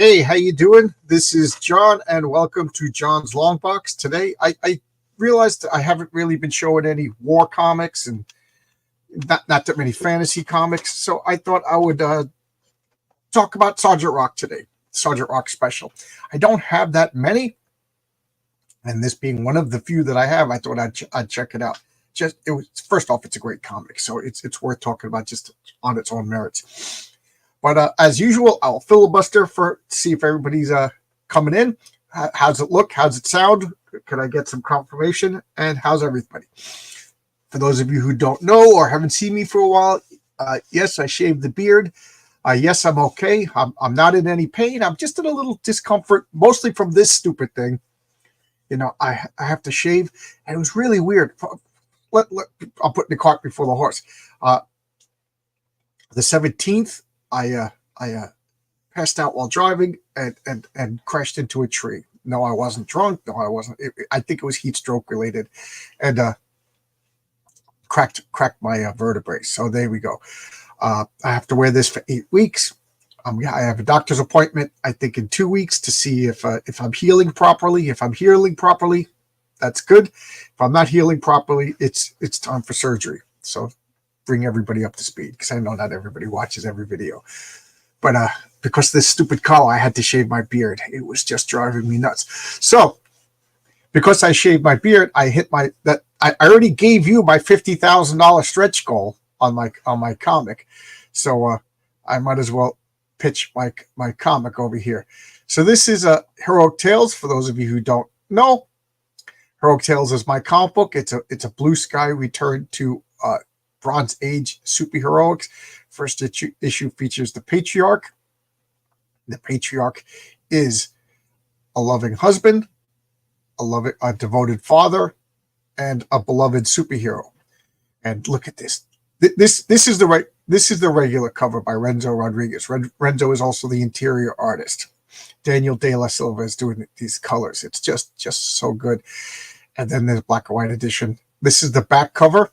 Hey, how you doing? This is John, and welcome to John's Long Box. Today, I realized I haven't really been showing any war comics and not that many fantasy comics, so I thought I would talk about Sergeant Rock today. Sergeant Rock special. I don't have that many, and this being one of the few that I have, I thought I'd check it out. Just it was first off, it's a great comic, so it's worth talking about just on its own merits. But as usual, I'll filibuster to see if everybody's coming in. How's it look? How's it sound? Can I get some confirmation? And how's everybody? For those of you who don't know or haven't seen me for a while, yes, I shaved the beard. Yes, I'm okay. I'm not in any pain. I'm just in a little discomfort, mostly from this stupid thing. You know, I have to shave, and it was really weird. I'm putting the cart before the horse. The 17th, I passed out while driving and crashed into a tree. No, I wasn't drunk. No, I wasn't. I think it was heat stroke related, and cracked my vertebrae. So there we go. I have to wear this for 8 weeks. I have a doctor's appointment, I think, in 2 weeks to see if I'm healing properly. If I'm healing properly, that's good. If I'm not healing properly, it's time for surgery. So bring everybody up to speed, because I know not everybody watches every video. But because of this stupid collar, I had to shave my beard. It was just driving me nuts. So because I shaved my beard, I already gave you my $50,000 stretch goal on my comic. So I might as well pitch my comic over here. So this is Heroic Tales. For those of you who don't know, Heroic Tales is my comic book. It's a Blue Sky return to Bronze Age superheroics. First issue features the Patriarch. The Patriarch is a loving husband, a devoted father, and a beloved superhero. And look at this. This is the regular cover by Renzo Rodriguez. Renzo is also the interior artist. Daniel De La Silva is doing these colors. It's just so good. And then there's black and white edition. This is the back cover.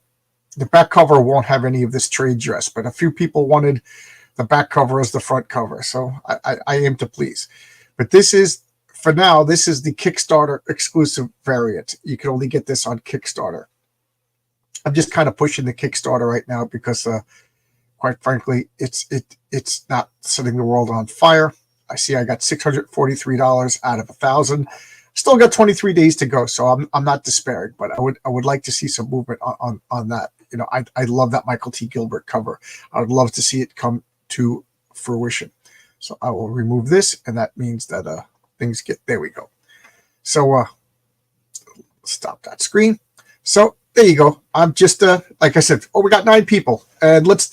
The back cover won't have any of this trade dress, but a few people wanted the back cover as the front cover, so I aim to please. But this is, for now, this is the Kickstarter exclusive variant. You can only get this on Kickstarter. I'm just kind of pushing the Kickstarter right now because, quite frankly, it's not setting the world on fire. I see I got $643 out of 1,000. Still got 23 days to go, so I'm not despairing, but I would like to see some movement on that. You know, I love that Michael T. Gilbert cover. I would love to see it come to fruition. So I will remove this, and that means that things get, there we go. So stop that screen. So there you go. I'm just like I said, we got 9 people, and let's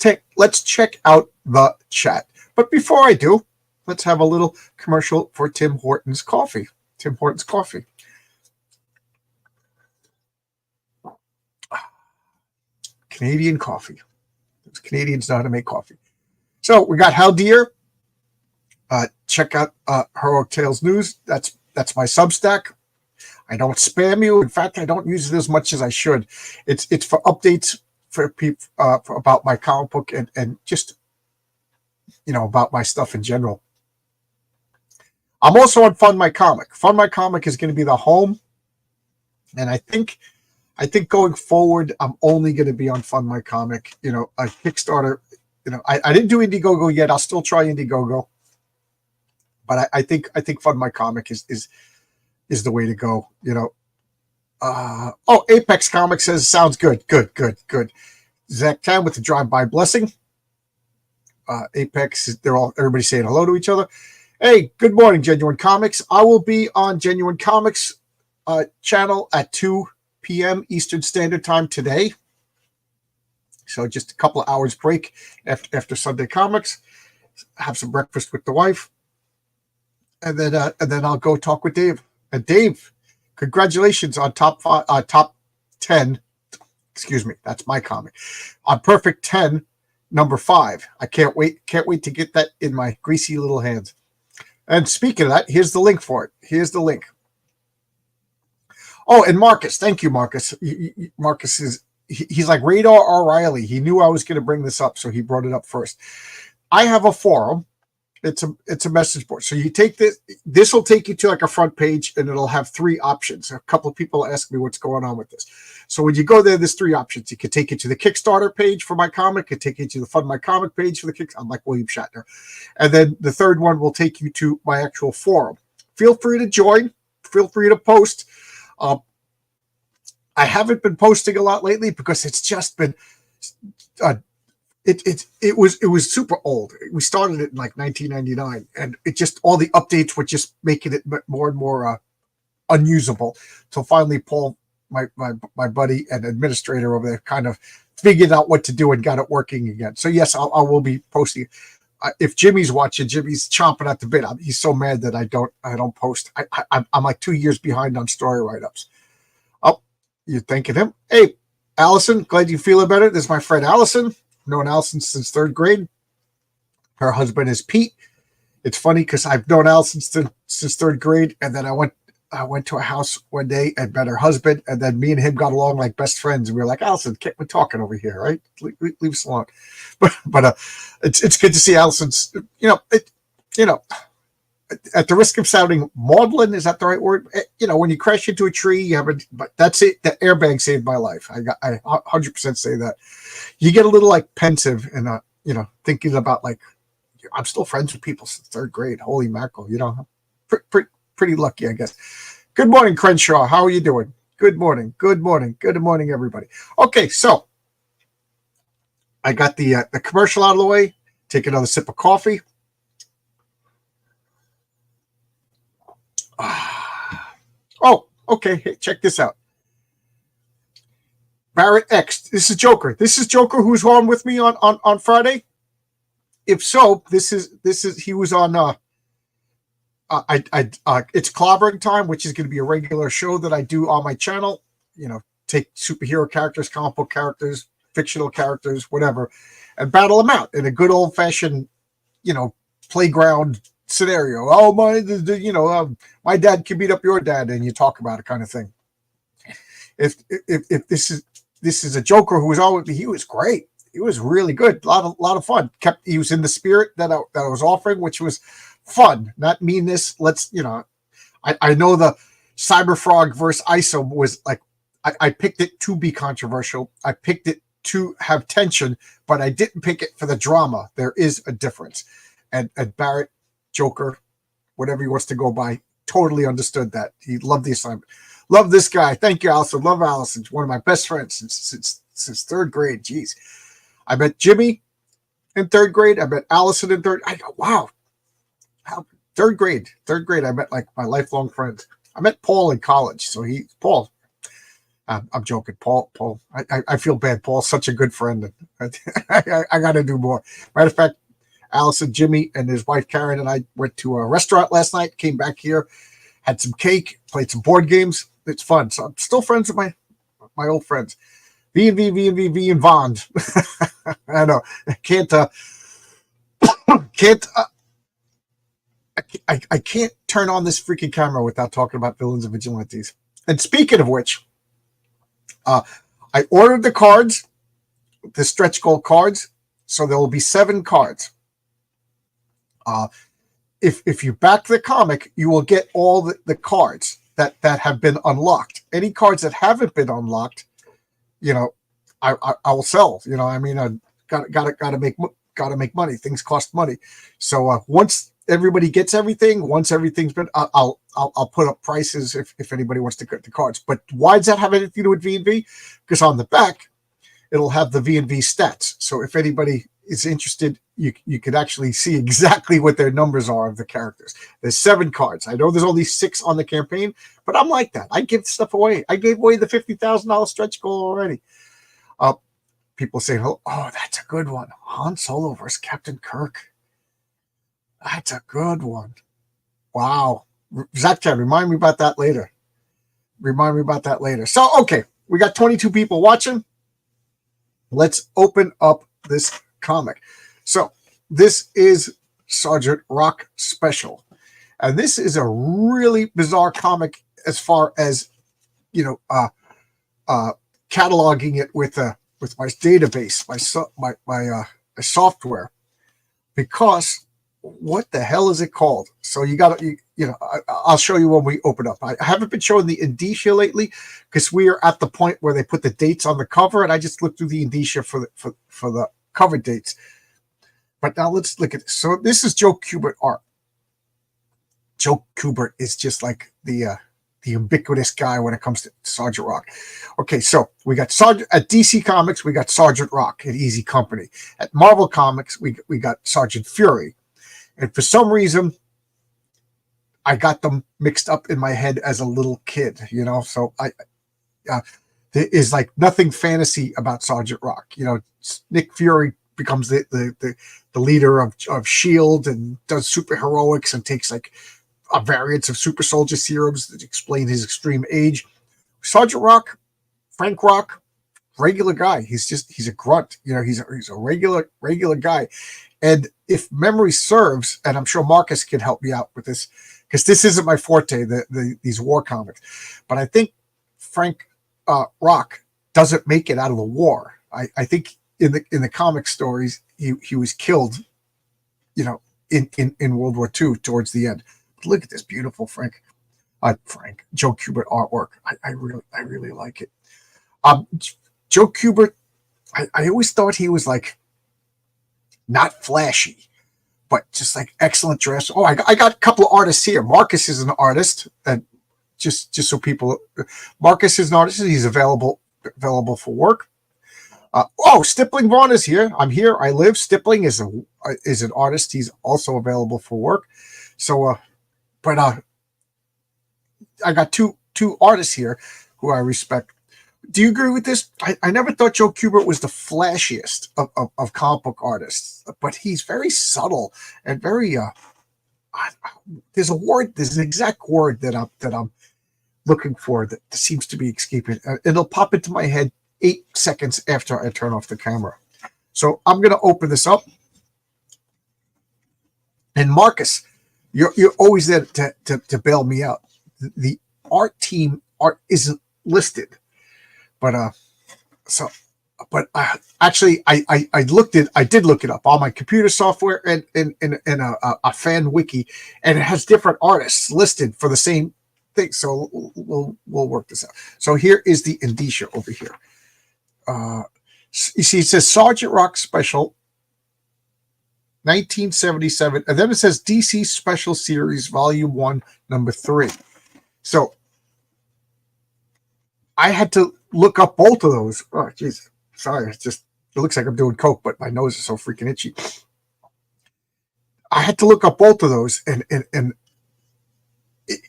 check out the chat. But before I do, let's have a little commercial for Tim Hortons coffee. Tim Hortons coffee. Canadian coffee. Those Canadians know how to make coffee. So we got Hal Deer. Check out Heroic Tales News. That's my Substack. I don't spam you. In fact, I don't use it as much as I should. It's for updates for people about my comic book and just, you know, about my stuff in general. I'm also on Fund My Comic. Fund My Comic is going to be the home, and I think going forward, I'm only going to be on Fund My Comic. You know, a Kickstarter. You know, I didn't do Indiegogo yet. I'll still try Indiegogo, but I think Fund My Comic is the way to go. You know. Apex Comics says sounds good. Good. Zach Tan with the drive-by blessing. Apex, everybody's saying hello to each other. Hey, good morning, Genuine Comics. I will be on Genuine Comics channel at 2 p.m. Eastern Standard Time today. So just a couple of hours break after Sunday Comics. Have some breakfast with the wife, and then I'll go talk with Dave. And Dave, congratulations on top 10. Excuse me, that's my comic. On Perfect 10, number 5. I can't wait to get that in my greasy little hands. And speaking of that, here's the link for it. Here's the link. Oh, and Marcus, thank you, Marcus. Marcus he's like Radar O'Reilly. He knew I was going to bring this up, so he brought it up first. I have a forum It's a message board. So you take this. This will take you to like a front page, and it'll have three options. A couple of people ask me what's going on with this. So when you go there, there's three options. It could take you to the Kickstarter page for my comic. It could take you to the Fund My Comic page for the Kickstarter. I'm like William Shatner. And then the third one will take you to my actual forum. Feel free to join. Feel free to post. I haven't been posting a lot lately because it's just been it was super old. We started it in like 1999, and it just all the updates were just making it more and more unusable. So finally, Paul, my buddy and administrator over there, kind of figured out what to do and got it working again. So yes, I will be posting. If Jimmy's watching, Jimmy's chomping at the bit. He's so mad that I don't post. I'm like 2 years behind on story write-ups. Oh, you're thanking him. Hey, Allison, glad you feeling better. This is my friend Allison. I've known Allison since third grade. Her husband is Pete. It's funny because I've known Allison since third grade, and then I went to a house one day and met her husband, and then me and him got along like best friends. And we were like, Allison, we're talking over here, right? Leave us alone. But it's good to see Allison's. At the risk of sounding maudlin, is that the right word? When you crash into a tree, but that's it. The airbag saved my life. I 100% say that. You get a little like pensive and thinking about like, I'm still friends with people since third grade. Holy mackerel, pretty lucky, I guess. Good morning, Crenshaw. How are you doing? Good morning. Good morning. Good morning, everybody. Okay, so I got the commercial out of the way. Take another sip of coffee. Oh, okay. Hey, check this out. Barrett X. This is Joker. This is Joker who's on with me on Friday. If so, this is he was on it's Clobbering Time, which is going to be a regular show that I do on my channel. Take superhero characters, comic book characters, fictional characters, whatever, and battle them out in a good old fashioned, playground scenario. Oh my dad can beat up your dad, and you talk about it, kind of thing. If this is a Joker who was on with me, he was great. He was really good. A lot of fun. He was in the spirit that I was offering, which was fun, not meanness. I know the Cyberfrog versus Isom was like, I picked it to be controversial. I picked it to have tension, but I didn't pick it for the drama. There is a difference. And Barrett, Joker, whatever he wants to go by, totally understood that. He loved the assignment. Love this guy. Thank you, Allison. Love Allison. One of my best friends since third grade. Jeez. I met Jimmy in third grade. I met Allison in third. I go, wow. Third grade. I met like my lifelong friends. I met Paul in college. So Paul. I'm joking. Paul. I feel bad. Paul's such a good friend. I got to do more. Matter of fact, Allison, Jimmy, and his wife Karen and I went to a restaurant last night. Came back here, had some cake, played some board games. It's fun. So I'm still friends with my old friends. V and Vond. I know. I can't turn on this freaking camera without talking about Villains and Vigilantes. And speaking of which, I ordered the cards, the stretch goal cards, so there will be 7 cards. If you back the comic, you will get all the cards that have been unlocked. Any cards that haven't been unlocked, I will sell. I gotta make money. Things cost money. So once everybody gets everything, once everything's been, I'll put up prices if anybody wants to get the cards. But why does that have anything to do with V&V? Because on the back, it'll have the V&V stats. So if anybody is interested, you could actually see exactly what their numbers are of the characters. There's 7 cards. I know there's only 6 on the campaign, but I'm like that. I give stuff away. I gave away the $50,000 stretch goal already. People say, oh, that's a good one. Han Solo versus Captain Kirk. That's a good one. Wow. Zach Chan, remind me about that later. So, okay, we got 22 people watching. Let's open up this comic. So, this is Sergeant Rock Special. And this is a really bizarre comic as far as, cataloging it with my database, my software, because what the hell is it called? So you got to, I'll show you when we open up. I haven't been showing the indicia lately because we are at the point where they put the dates on the cover, and I just looked through the indicia for the cover dates. But now let's look at this. So this is Joe Kubert art. Joe Kubert is just like the ubiquitous guy when it comes to Sergeant Rock. Okay, so we got at DC Comics, we got Sergeant Rock at Easy Company. At Marvel Comics, we got Sergeant Fury. And for some reason, I got them mixed up in my head as a little kid, So there is like nothing fantasy about Sergeant Rock. Nick Fury becomes the leader of S.H.I.E.L.D. and does super heroics and takes like a variance of super soldier serums that explain his extreme age. Sergeant Rock, Frank Rock, regular guy. He's a grunt. He's a regular guy. And if memory serves, and I'm sure Marcus can help me out with this, because this isn't my forte, these war comics, but I think Frank Rock doesn't make it out of the war. I think in the comic stories he was killed, in World War II towards the end. But look at this beautiful Joe Kubert artwork. I really like it. Joe Kubert, I always thought he was like not flashy, but just like excellent dress. Oh, I got a couple of artists here. Marcus is an artist, and just so people, Marcus is an artist. He's available for work. Stippling Vaughn is here. I'm here. I live. Stippling is an artist. He's also available for work. So, but I got two artists here who I respect. Do you agree with this? I never thought Joe Kubert was the flashiest of comic book artists, but he's very subtle and very. There's an exact word that I'm looking for that seems to be escaping. It'll pop into my head 8 seconds after I turn off the camera. So I'm going to open this up. And Marcus, you're always there to bail me out. The art team isn't listed. But actually, I did look it up on my computer software and in a fan wiki, and it has different artists listed for the same thing. So we'll work this out. So here is the indicia over here. You see, it says Sergeant Rock Special, 1977, and then it says DC Special Series Volume 1, Number 3. So I had to look up both of those. Oh, jeez. Sorry. It looks like I'm doing coke, but my nose is so freaking itchy. I had to look up both of those, and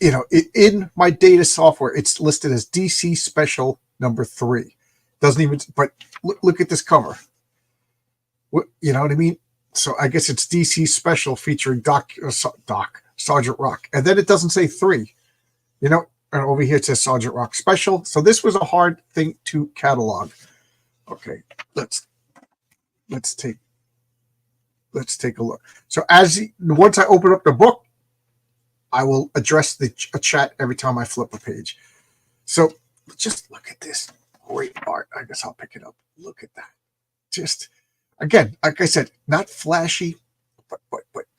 in my data software, it's listed as DC Special Number 3. Doesn't even, but look at this cover. You know what I mean? So I guess it's DC Special featuring Sergeant Rock. And then it doesn't say 3. And over here it says Sergeant Rock Special. So this was a hard thing to catalog. Okay, let's take a look. So once I open up the book, I will address a chat every time I flip a page. So just look at this great art. I guess I'll pick it up. Look at that. Just again, like I said, not flashy, but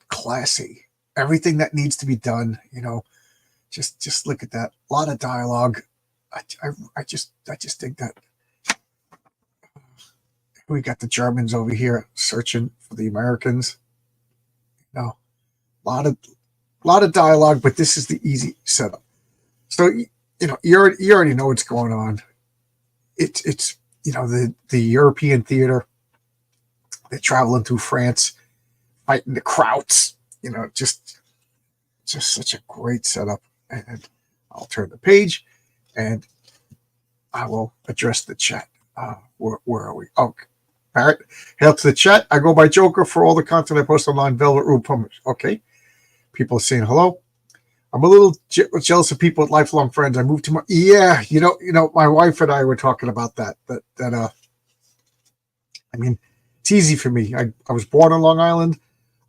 classy. Everything that needs to be done, Just look at that. A lot of dialogue. I just think that we got the Germans over here searching for the Americans. A lot of dialogue, but this is the easy setup. So you already know what's going on. It's the European theater. They're traveling through France, fighting the Krauts. Just such a great setup. And I'll turn the page, and I will address the chat. Where are we? Oh, Barrett, hail to the chat. I go by Joker for all the content I post online. Velvet Room Publish. Okay, people are saying hello. I'm a little jealous of people with lifelong friends. I moved to my my wife and I were talking about that. I mean, it's easy for me. I was born on Long Island.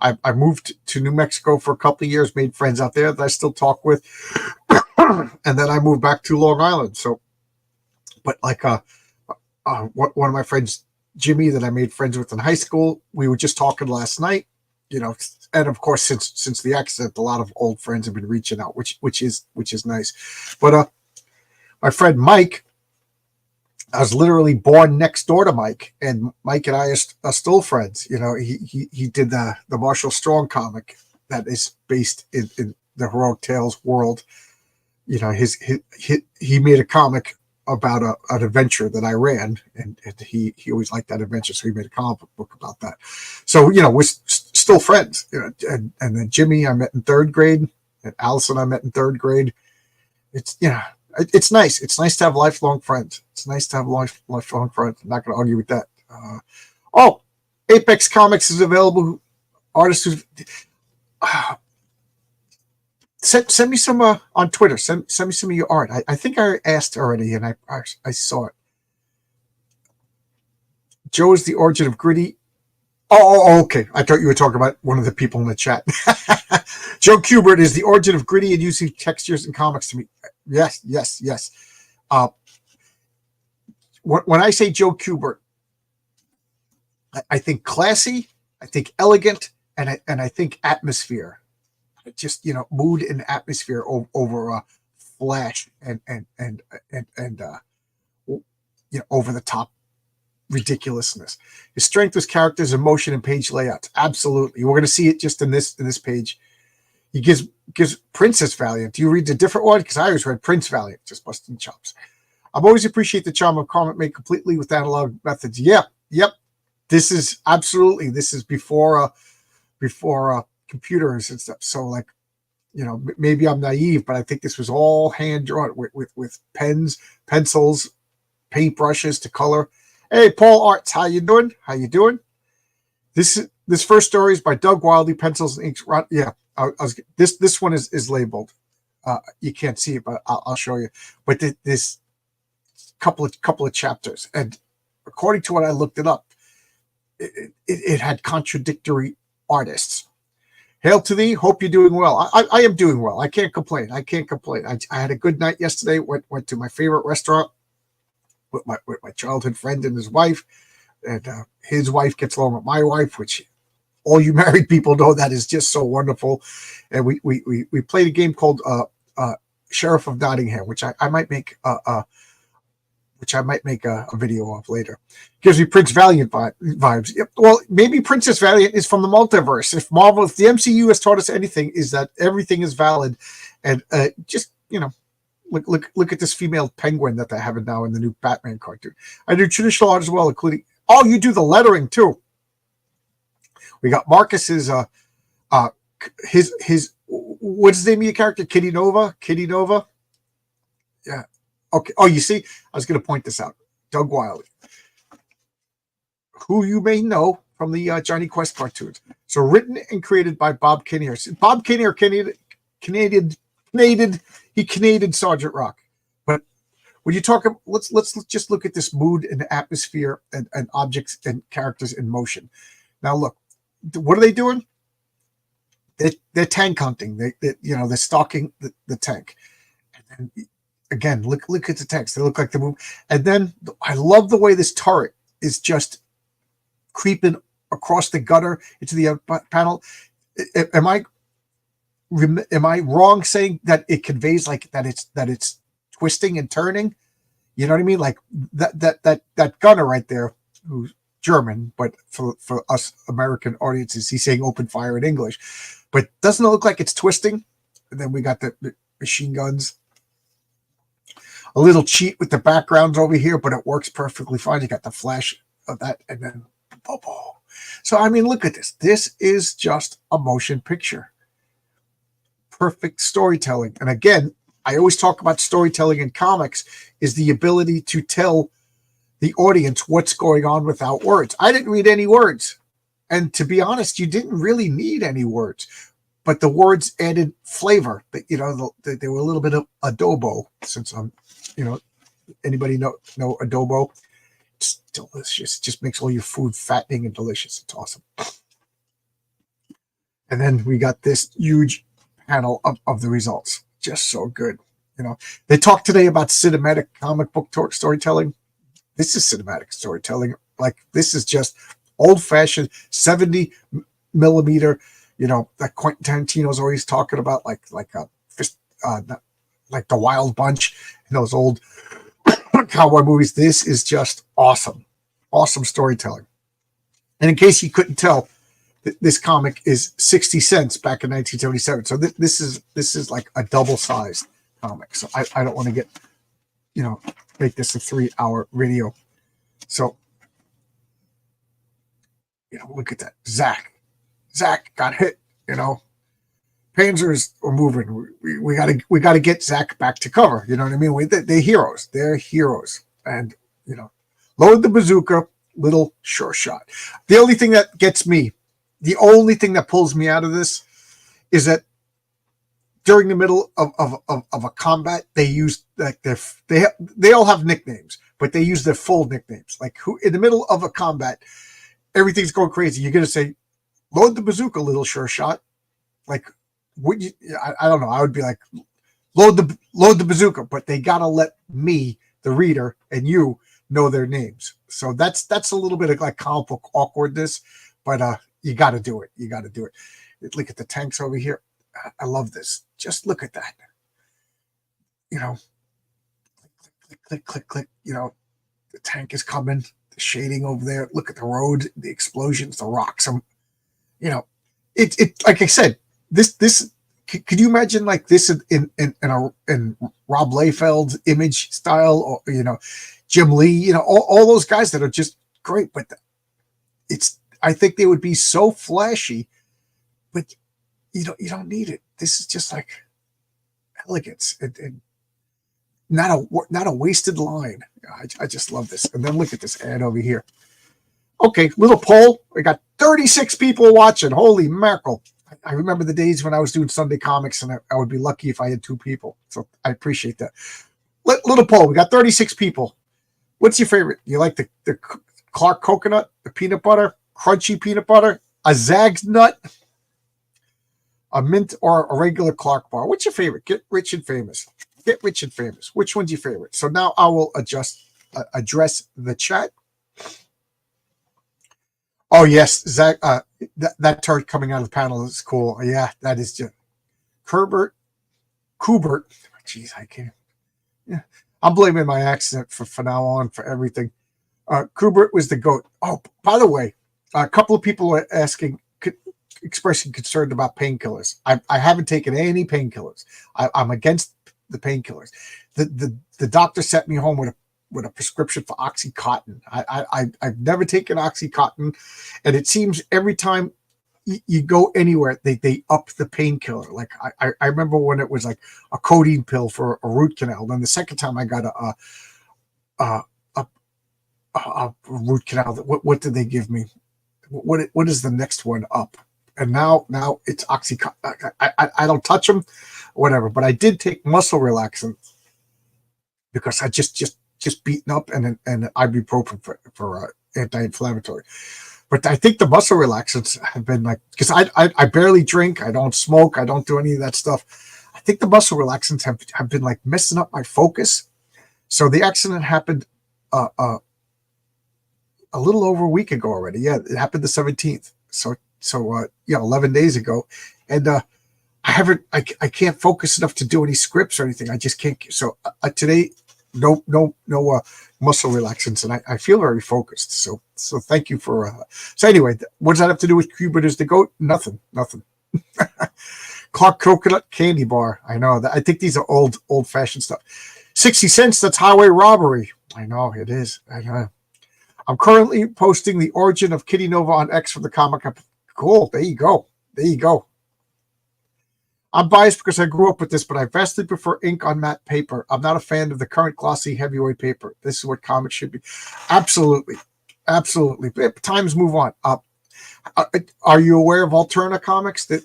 I moved to New Mexico for a couple of years, made friends out there that I still talk with. And then I moved back to Long Island. So, but like one of my friends, Jimmy, that I made friends with in high school, we were just talking last night. you know, and of course, since the accident, a lot of old friends have been reaching out, which is nice. But my friend Mike, I was literally born next door to Mike, and Mike and I are still friends. You know, he did the Marshall Strong comic that is based in the Heroic Tales world. You know, he made a comic about an adventure that I ran, and he always liked that adventure, so he made a comic book about that. So, you know, we're still friends. You know, and then Jimmy I met in third grade, and Allison I met in third grade. It's, you know, it's nice. It's nice to have lifelong friends. It's nice to have lifelong friends. I'm not going to argue with that. Oh, Apex Comics is available. Artists who send me some on Twitter. Send me some of your art. I think I asked already, and I saw it. Joe is the origin of gritty. Oh, okay. I thought you were talking about one of the people in the chat. Joe Kubert is the origin of gritty and using textures in comics to me. Yes. When I say Joe Kubert, I think classy, I think elegant, and I think atmosphere. Just, you know, mood and atmosphere over flash and you know, over the top ridiculousness. His strength was characters, emotion, and page layouts. Absolutely, we're going to see it just in this page. He gives Princess Valiant. Do you read the different one? Because I always read Prince Valiant, just busting chops. I've always appreciated the charm of comic made completely with analog methods. Yep. This is absolutely. This is before computers and stuff. So, like, you know, maybe I'm naive, but I think this was all hand drawn with pens, pencils, paintbrushes to color. Hey, Paul Arts, how you doing? This first story is by Doug Wildey, pencils and inks. Yeah, this one is labeled. You can't see it, but I'll show you. But this couple of chapters, and according to what I looked it up, it had contradictory artists. Hail to thee. Hope you're doing well. I am doing well. I can't complain. I had a good night yesterday. Went to my favorite restaurant with my childhood friend and his wife, and his wife gets along with my wife, which all you married people know that is just so wonderful. And we played a game called Sheriff of Nottingham, which I might make a video of later. Gives me Prince Valiant vibes. Well, maybe Princess Valiant is from the multiverse. If the MCU has taught us anything, is that everything is valid. And just, you know, look at this female penguin that they're having now in the new Batman cartoon. I do traditional art as well, including, oh, you do the lettering too. We got Marcus's his what's his name of your character? Kitty Nova. Yeah. Okay. Oh, you see, I was going to point this out. Doug Wildey, who you may know from the Johnny Quest cartoons. So written and created by Bob Kinnear. Bob Kinnear, Canadian, he Canadian Sergeant Rock. But when you talk, let's just look at this mood and atmosphere and objects and characters in motion. Now look, what are they doing? They're tank hunting. They're stalking the tank. And then, again, look at the text. They look like the move. And then I love the way this turret is just creeping across the gutter into the panel. Am I wrong saying that it conveys like that it's twisting and turning? You know what I mean? Like that gunner right there, who's German, but for us American audiences, he's saying open fire in English. But doesn't it look like it's twisting? And then we got the machine guns. A little cheat with the backgrounds over here, but it works perfectly fine. You got the flash of that, and then boom. So, I mean, look at this. This is just a motion picture. Perfect storytelling. And again, I always talk about storytelling in comics is the ability to tell the audience what's going on without words. I didn't read any words. And to be honest, you didn't really need any words. But the words added flavor. You know, they were a little bit of adobo, since I'm, you know, anybody know adobo? It's delicious. It just makes all your food fattening and delicious. It's awesome. And then we got this huge panel of the results. Just so good. You know, they talked today about cinematic comic book storytelling. This is cinematic storytelling. Like, this is just old-fashioned 70 millimeter, that Quentin Tarantino's always talking about, like a fist, like the Wild Bunch in those old cowboy movies. This is just awesome, awesome storytelling. And in case you couldn't tell, this comic is 60 cents back in 1977. So this is like a double-sized comic. So I don't want to get, make this a 3-hour video. So, look at that. Zach got hit, Panzers are moving. We gotta get Zach back to cover. You know what I mean? They're heroes. They're heroes. And, load the bazooka, little sure shot. The only thing that gets me, the only thing that pulls me out of this is that during the middle of a combat, they use like they all have nicknames, but they use their full nicknames. Like who in the middle of a combat, everything's going crazy. You're gonna say, "Load the bazooka, little sure shot." Like, would you? I don't know. I would be like, load the bazooka, but they gotta let me, the reader, and you know their names. So that's a little bit of like comic book awkwardness, but you got to do it. You got to do it. Look at the tanks over here. I love this. Just look at that. Click, click, click. The tank is coming. The shading over there. Look at the road, the explosions, the rocks. It like I said, this. Could you imagine like this in Rob Liefeld's Image style, or Jim Lee, all those guys that are just great, but I think they would be so flashy, but you don't need it. This is just like elegance and not a wasted line. I just love this. And then look at this ad over here. Okay, little poll. We got 36 people watching. Holy mackerel. I remember the days when I was doing Sunday comics, and I would be lucky if I had 2 people. So I appreciate that. Little poll. We got 36 people. What's your favorite? You like the Clark coconut, the peanut butter, crunchy peanut butter, a Zags nut, a mint, or a regular Clark bar? What's your favorite? Get rich and famous. Get rich and famous. Which one's your favorite? So now I will address the chat. Oh yes, Zach. That turd coming out of the panel is cool. Yeah, that is just Kubert. Jeez, I can't. Yeah, I'm blaming my accent from now on for everything. Kubert was the GOAT. Oh, by the way, a couple of people are expressing concern about painkillers. I haven't taken any painkillers. I'm against the painkillers. The doctor sent me home with a prescription for Oxycontin. I've never taken Oxycontin, and it seems every time you go anywhere, they up the painkiller. Like I remember when it was like a codeine pill for a root canal. Then the second time I got a root canal. What did they give me? What is the next one up? And now it's Oxycontin. I don't touch them, whatever. But I did take muscle relaxant because I just beaten up, and ibuprofen for anti-inflammatory. But I think the muscle relaxants have been like, because I barely drink, I don't smoke, I don't do any of that stuff. I think the muscle relaxants have been like messing up my focus. So the accident happened a little over a week ago already. Yeah, it happened the 17th. So 11 days ago, and I can't focus enough to do any scripts or anything. I just can't. So today, no muscle relaxants, and I feel very focused. So thank you for. So anyway, what does that have to do with Kubert as the GOAT? Nothing. Clark coconut candy bar. I know that. I think these are old fashioned stuff. 60 cents. That's highway robbery. I know it is. I know. I'm currently posting the origin of Kitty Nova on X from the comic. Cool. There you go. I'm biased because I grew up with this, but I vastly prefer ink on matte paper. I'm not a fan of the current glossy heavyweight paper. This is what comics should be. Absolutely. Times move on. Are you aware of Alterna Comics? That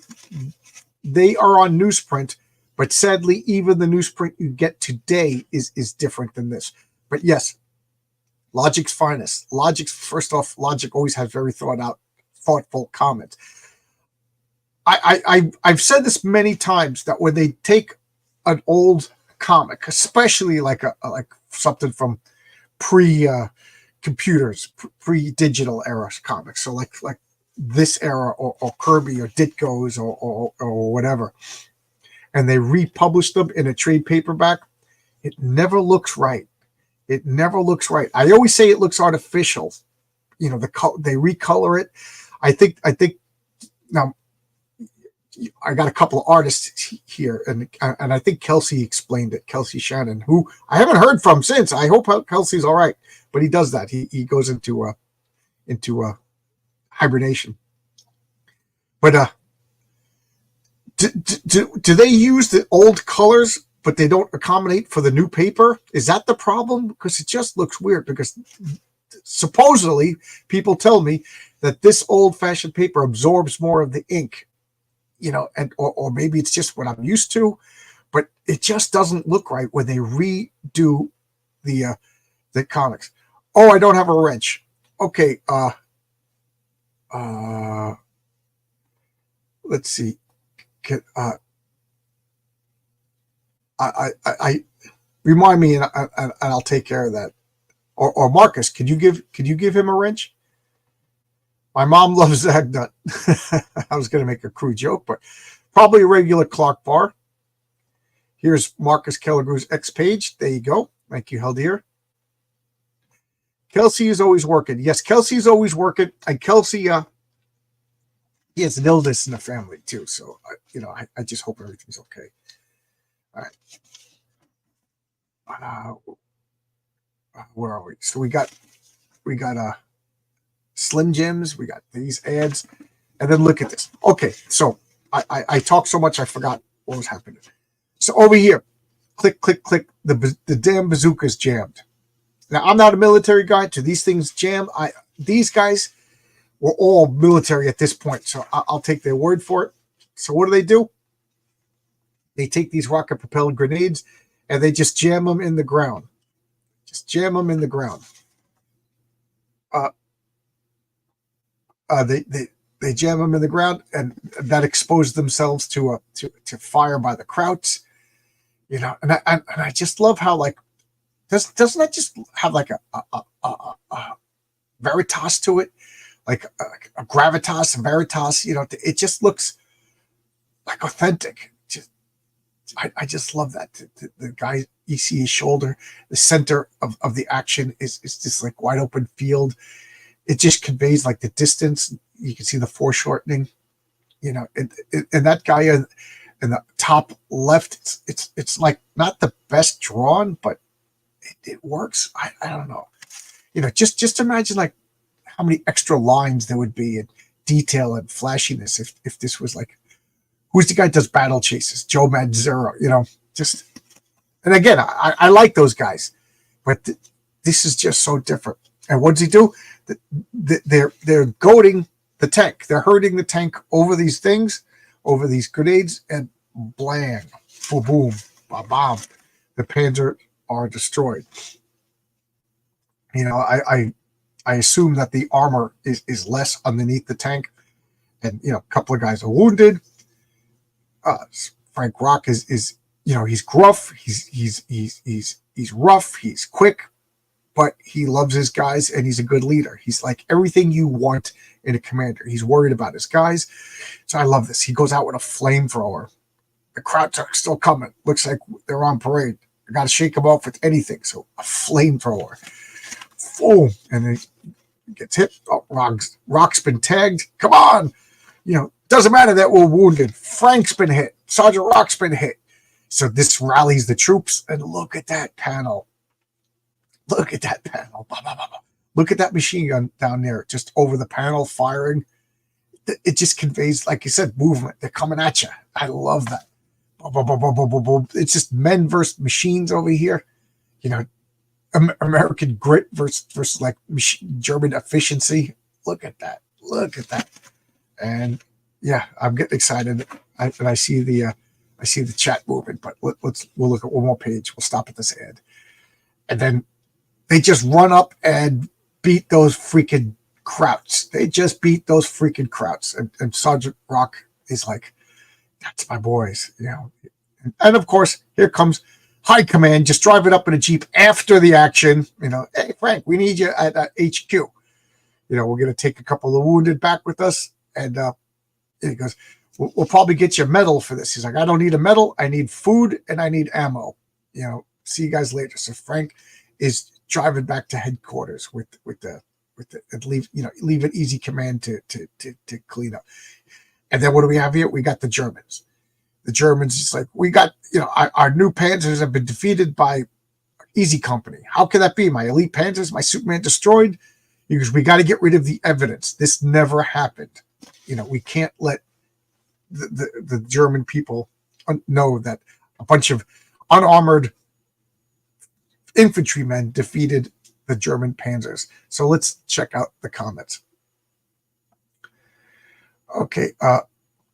they are on newsprint, but sadly, even the newsprint you get today is different than this. But yes, Logic's finest. First off, Logic always has very thoughtful comments. I've said this many times that when they take an old comic, especially like something from pre computers, pre digital era comics, so like this era or Kirby or Ditko's or whatever, and they republish them in a trade paperback, it never looks right. It never looks right. I always say it looks artificial. You know, they recolor it. I think now I got a couple of artists here, and I think Kelsey explained it. Kelsey Shannon, who I haven't heard from since. I hope Kelsey's all right, but he does that. He goes into hibernation. But do they use the old colors, but they don't accommodate for the new paper? Is that the problem? Because it just looks weird. Because supposedly people tell me that this old-fashioned paper absorbs more of the ink, you know, and or maybe it's just what I'm used to, but it just doesn't look right when they redo the comics. Oh, I don't have a wrench. Okay, let's see. I remind me, and I'll take care of that. Or Marcus, could you give him a wrench? My mom loves Zagnut. I was going to make a crude joke, but probably a regular Clark bar. Here's Marcus Kellegrew's X page. There you go. Thank you, Haldir. Kelsey is always working. Yes, Kelsey is always working, and Kelsey, he has an illness in the family too. So, I just hope everything's okay. All right. Where are we? So we got Slim Jims. We got these ads, and then look at this. Okay, so I talked so much I forgot what was happening. So over here, click, click, click. The damn bazooka's jammed. Now I'm not a military guy. To these things jam. These guys were all military at this point, so I'll take their word for it. So what do? They take these rocket-propelled grenades and they just jam them in the ground. Just jam them in the ground. They jam them in the ground, and that exposed themselves to fire by the Krauts. You know, and I just love how, like, doesn't that just have like a veritas to it, like a gravitas and veritas? You know, it just looks like authentic. I just love that. The guy, you see his shoulder, the center of the action is just like wide open field. It just conveys like the distance. You can see the foreshortening, you know, and that guy in the top left, it's like not the best drawn, but it works. I don't know. You know, just imagine like how many extra lines there would be and detail and flashiness if this was like, who's the guy that does battle chases? Joe Manzaro, you know, just, and again, I like those guys, but this is just so different. And what does he do? They're goading the tank. They're hurting the tank over these things, over these grenades, and blam, boom, bomb. The Panzer are destroyed. You know, I assume that the armor is less underneath the tank, and you know, a couple of guys are wounded. Frank Rock is you know, he's gruff, he's rough, he's quick, but he loves his guys and he's a good leader. He's like everything you want in a commander. He's worried about his guys. So I love this. He goes out with a flamethrower. The Krauts are still coming. Looks like they're on parade. I got to shake them off with anything. So a flamethrower. Boom. And then he gets hit. Oh, Rock's been tagged. Come on. You know, doesn't matter that we're wounded. Frank's been hit. Sergeant Rock's been hit. So this rallies the troops. And look at that panel. Look at that panel. Bah, bah, bah, bah. Look at that machine gun down there, just over the panel firing. It just conveys, like you said, movement. They're coming at you. I love that. Bah, bah, bah, bah, bah, bah, bah. It's just men versus machines over here. You know, American grit versus like German efficiency. Look at that. Look at that. And yeah, I'm getting excited. I see the chat moving, but we'll look at one more page. We'll stop at this ad, and then they just run up and beat those freaking Krauts. They just beat those freaking Krauts, and Sergeant Rock is like, "That's my boys," you know. And of course, here comes High Command, just driving up in a Jeep after the action. You know, hey Frank, we need you at HQ. we're going to take a couple of wounded back with us. And he goes, we'll probably get you a medal for this. He's like, I don't need a medal. I need food and I need ammo. See you guys later. So Frank is driving back to headquarters with the and leave an easy command to clean up. And then what do we have here? We got the Germans. The Germans, it's like, we got, our new Panzers have been defeated by Easy Company. How can that be? My elite Panzers, my Superman destroyed? Because we got to get rid of the evidence. This never happened. We can't let the German people know that a bunch of unarmored infantrymen defeated the German Panzers. So let's check out the comments. Okay,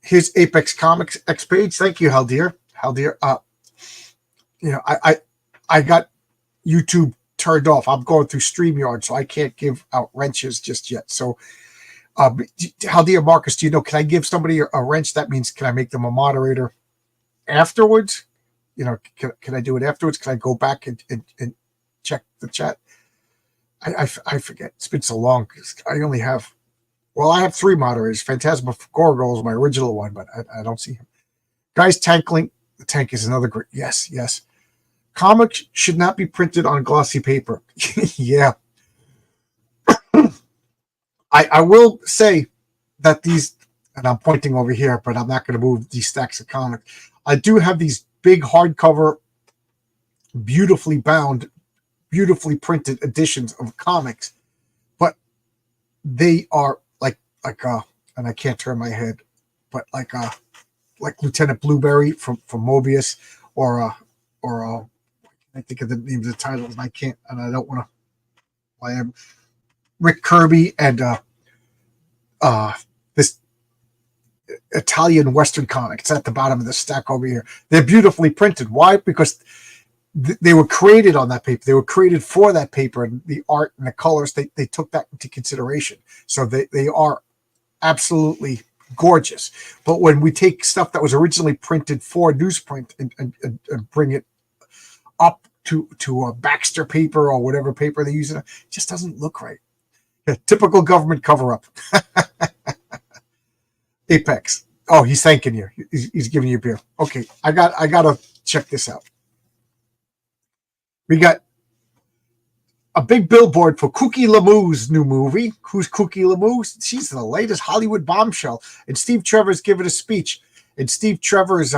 here's Apex Comics X page. Thank you, Haldir. I got YouTube turned off. I'm going through StreamYard, so I can't give out wrenches just yet. So, Haldir Marcus, do you know, can I give somebody a wrench? That means, can I make them a moderator afterwards? Can I do it afterwards? Can I go back and check the chat? I forget. It's been so long because I only have, I have 3 moderators. Phantasmagorical is my original one, but I don't see him. Guys, Tank Link. The tank is another great. Yes. Comics should not be printed on glossy paper. Yeah. I will say that these, and I'm pointing over here, but I'm not going to move these stacks of comics. I do have these big hardcover, beautifully bound, beautifully printed editions of comics, but they are like and I can't turn my head, but like Lieutenant Blueberry from Mobius, or I think of the names of the titles, and I can't, and I don't want to. I am Rick Kirby and this Italian Western comic. It's at the bottom of the stack over here. They're beautifully printed. Why? Because they were created on that paper. They were created for that paper, and the art and the colors, they took that into consideration. So they are absolutely gorgeous. But when we take stuff that was originally printed for newsprint and bring it up to a Baxter paper or whatever paper they use, it just doesn't look right. Yeah, typical government cover-up. Apex. Oh, he's thanking you. He's giving you a beer. Okay, I gotta check this out. We got a big billboard for Cookie Lamou's new movie. Who's Cookie Lamou? She's the latest Hollywood bombshell. And Steve Trevor's giving a speech. And Steve Trevor's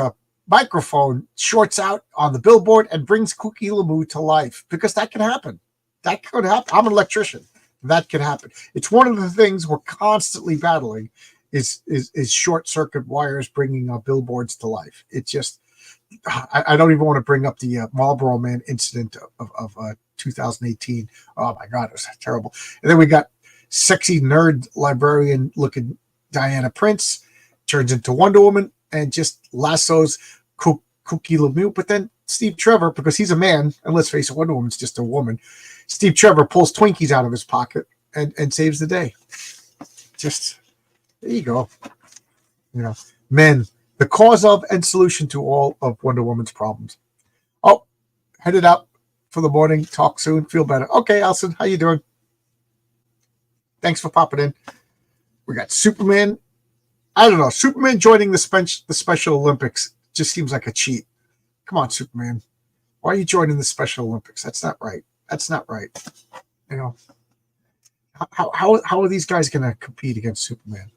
microphone shorts out on the billboard and brings Cookie Lamou to life. Because that can happen. That could happen. I'm an electrician. That could happen. It's one of the things we're constantly battling is short circuit wires bringing billboards to life. It just, I don't even want to bring up the Marlboro Man incident of 2018. Oh my God, it was terrible. And then we got sexy nerd librarian looking Diana Prince turns into Wonder Woman and just lassos Cookie Lamou. But then Steve Trevor, because he's a man, and let's face it, Wonder Woman's just a woman. Steve Trevor pulls Twinkies out of his pocket and saves the day. Just, there you go. Men, the cause of and solution to all of Wonder Woman's problems. Oh, headed out for the morning. Talk soon. Feel better. Okay, Alison, how you doing? Thanks for popping in. We got Superman. I don't know. Superman joining the Special Olympics just seems like a cheat. Come on, Superman. Why are you joining the Special Olympics? That's not right. That's not right. How are these guys going to compete against Superman?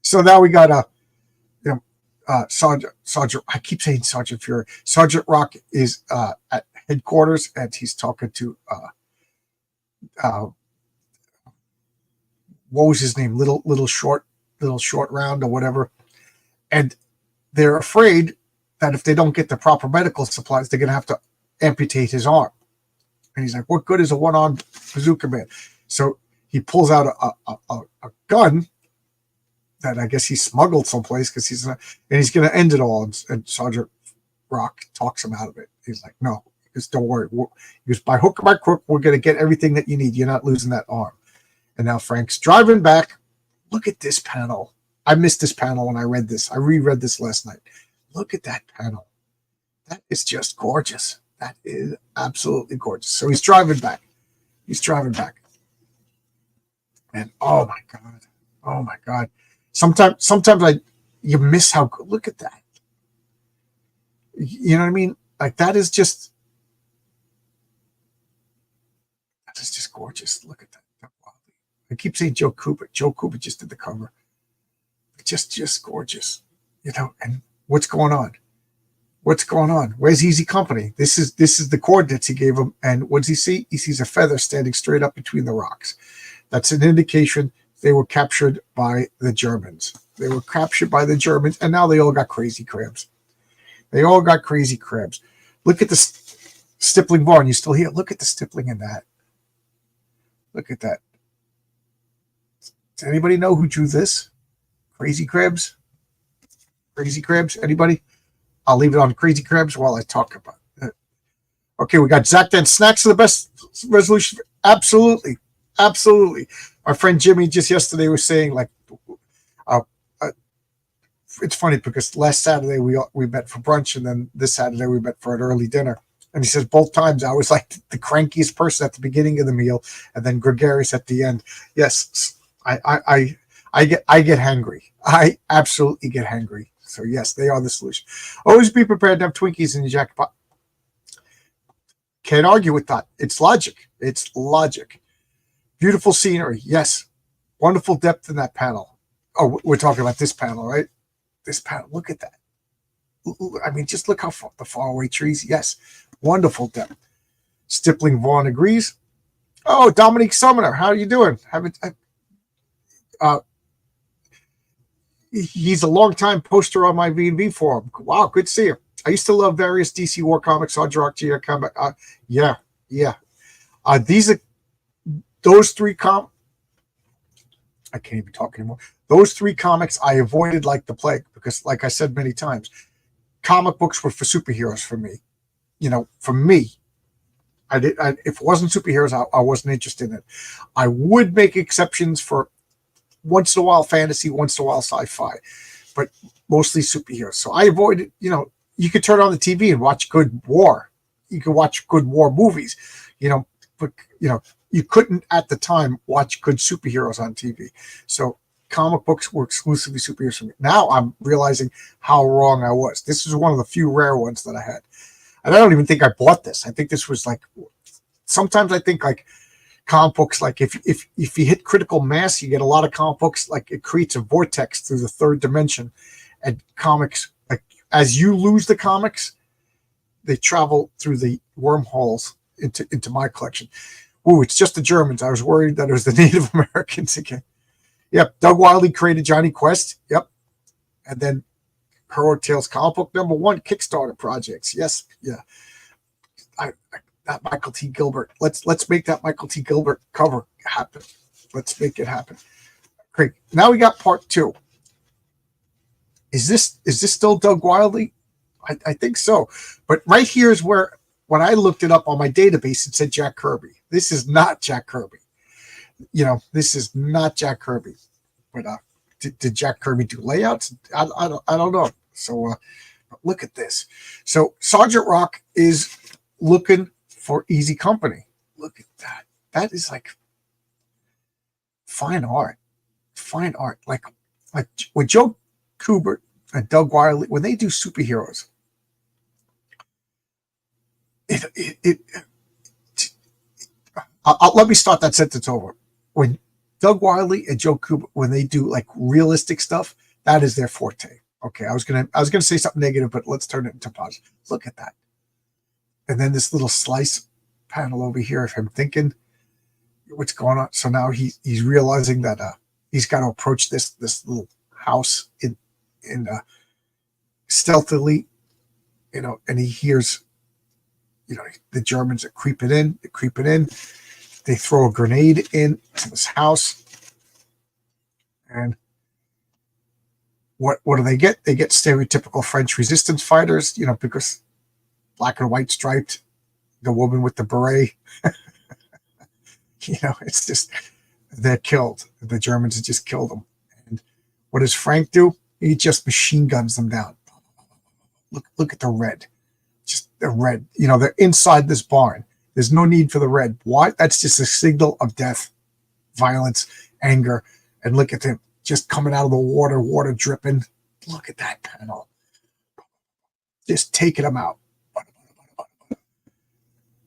So now we got Sergeant. I keep saying Sergeant Fury. Sergeant Rock is at headquarters, and he's talking to what was his name? Little short round or whatever. And they're afraid that if they don't get the proper medical supplies, they're going to have to amputate his arm. And he's like, "What good is a one-armed bazooka man?" So he pulls out a gun that I guess he smuggled someplace because he's going to end it all. And Sergeant Rock talks him out of it. He's like, "No, just don't worry. He goes, by hook or by crook, we're going to get everything that you need. You're not losing that arm." And now Frank's driving back. Look at this panel. I missed this panel when I read this. I reread this last night. Look at that panel. That is just gorgeous. That is absolutely gorgeous. So he's driving back. And oh my god. Sometimes you miss how good. Look at that. You know what I mean? Like that is just gorgeous. Look at that. I keep saying Joe Cooper. Joe Cooper just did the cover. Just gorgeous. And what's going on? What's going on? Where's Easy Company? This is the coordinates he gave him. And what does he see? He sees a feather standing straight up between the rocks. That's an indication they were captured by the Germans. They were captured by the Germans, and now they all got crazy crabs. They all got crazy crabs. Look at the stippling barn. You still here? Look at the stippling in that. Look at that. Does anybody know who drew this? Crazy crabs? Crazy crabs? Anybody? I'll leave it on Crazy Crabs while I talk about it. Okay, we got Zach Dan. Snacks are the best resolution. Absolutely. Absolutely. Our friend Jimmy just yesterday was saying, like, it's funny because last Saturday we met for brunch, and then this Saturday we met for an early dinner. And he says both times I was like the crankiest person at the beginning of the meal, and then gregarious at the end. Yes, I get hangry. I absolutely get hangry. So yes, they are the solution. Always be prepared to have Twinkies in your jacket pocket. Can't argue with that. It's logic. It's logic. Beautiful scenery. Yes. Wonderful depth in that panel. Oh, we're talking about this panel, right? This panel. Look at that. I mean, just look how far the faraway trees. Yes. Wonderful depth. Stippling Vaughn agrees. Oh, Dominique Summoner. How are you doing? He's a longtime poster on my V&V forum. Wow, good to see you. I used to love various DC War comics, Rock GR comic. Yeah. These are those three I can't even talk anymore. Those three comics I avoided like the plague because, like I said many times, comic books were for superheroes for me. For me, if it wasn't superheroes, I wasn't interested in it. I would make exceptions for once in a while fantasy, once in a while sci-fi, but mostly superheroes. So I avoided. You could turn on the TV and watch good war. You could watch good war movies. But you couldn't at the time watch good superheroes on TV. So comic books were exclusively superheroes for me. Now I'm realizing how wrong I was. This is one of the few rare ones that I had. And I don't even think I bought this. I think this was like, sometimes I think like comic books, like if you hit critical mass, you get a lot of comic books, like it creates a vortex through the third dimension. And comics, like as you lose the comics, they travel through the wormholes into my collection. Ooh, it's just the Germans. I was worried that it was the Native Americans again. Yep, Doug Wildey created Johnny Quest. Yep. And then Heroic Tales comic book #1 Kickstarter projects. Yes, yeah. That Michael T. Gilbert. Let's make that Michael T. Gilbert cover happen. Let's make it happen. Great. Now we got part 2. Is this still Doug Wildey? I think so. But right here is where, when I looked it up on my database, it said Jack Kirby. This is not Jack Kirby. This is not Jack Kirby. But did Jack Kirby do layouts? I don't know. So look at this. So Sergeant Rock is looking for Easy Company. Look at that. That is like fine art. Fine art. Like when Joe Kubert and Doug Wildey, when they do superheroes, let me start that sentence over. When Doug Wildey and Joe Kubert, when they do like realistic stuff, that is their forte. Okay, I was gonna say something negative, but let's turn it into positive. Look at that. And then this little slice panel over here of him thinking what's going on. So now he's realizing that he's got to approach this little house in stealthily, and he hears, the Germans are creeping in. They throw a grenade into this house, and what do they get? They get stereotypical French resistance fighters, because black and white striped, the woman with the beret. It's just, they're killed. The Germans have just killed them. And what does Frank do? He just machine guns them down. Look at the red. Just the red. They're inside this barn. There's no need for the red. Why? That's just a signal of death, violence, anger. And look at him just coming out of the water dripping. Look at that panel. Just taking him out.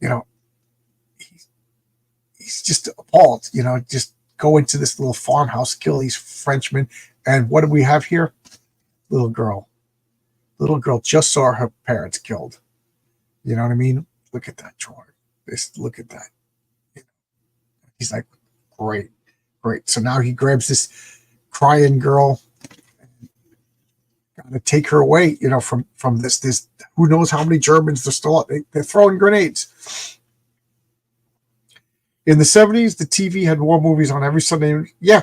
You know, he's just appalled. You know, just go into this little farmhouse, kill these Frenchmen. And what do we have here? Little girl. Little girl just saw her parents killed. You know what I mean? Look at that drawing. Look at that. He's like, great. So now he grabs this crying girl. Got to take her away, you know, from this. Who knows how many Germans they're still up. They're throwing grenades. In the 70s, the TV had war movies on every Sunday. Yeah,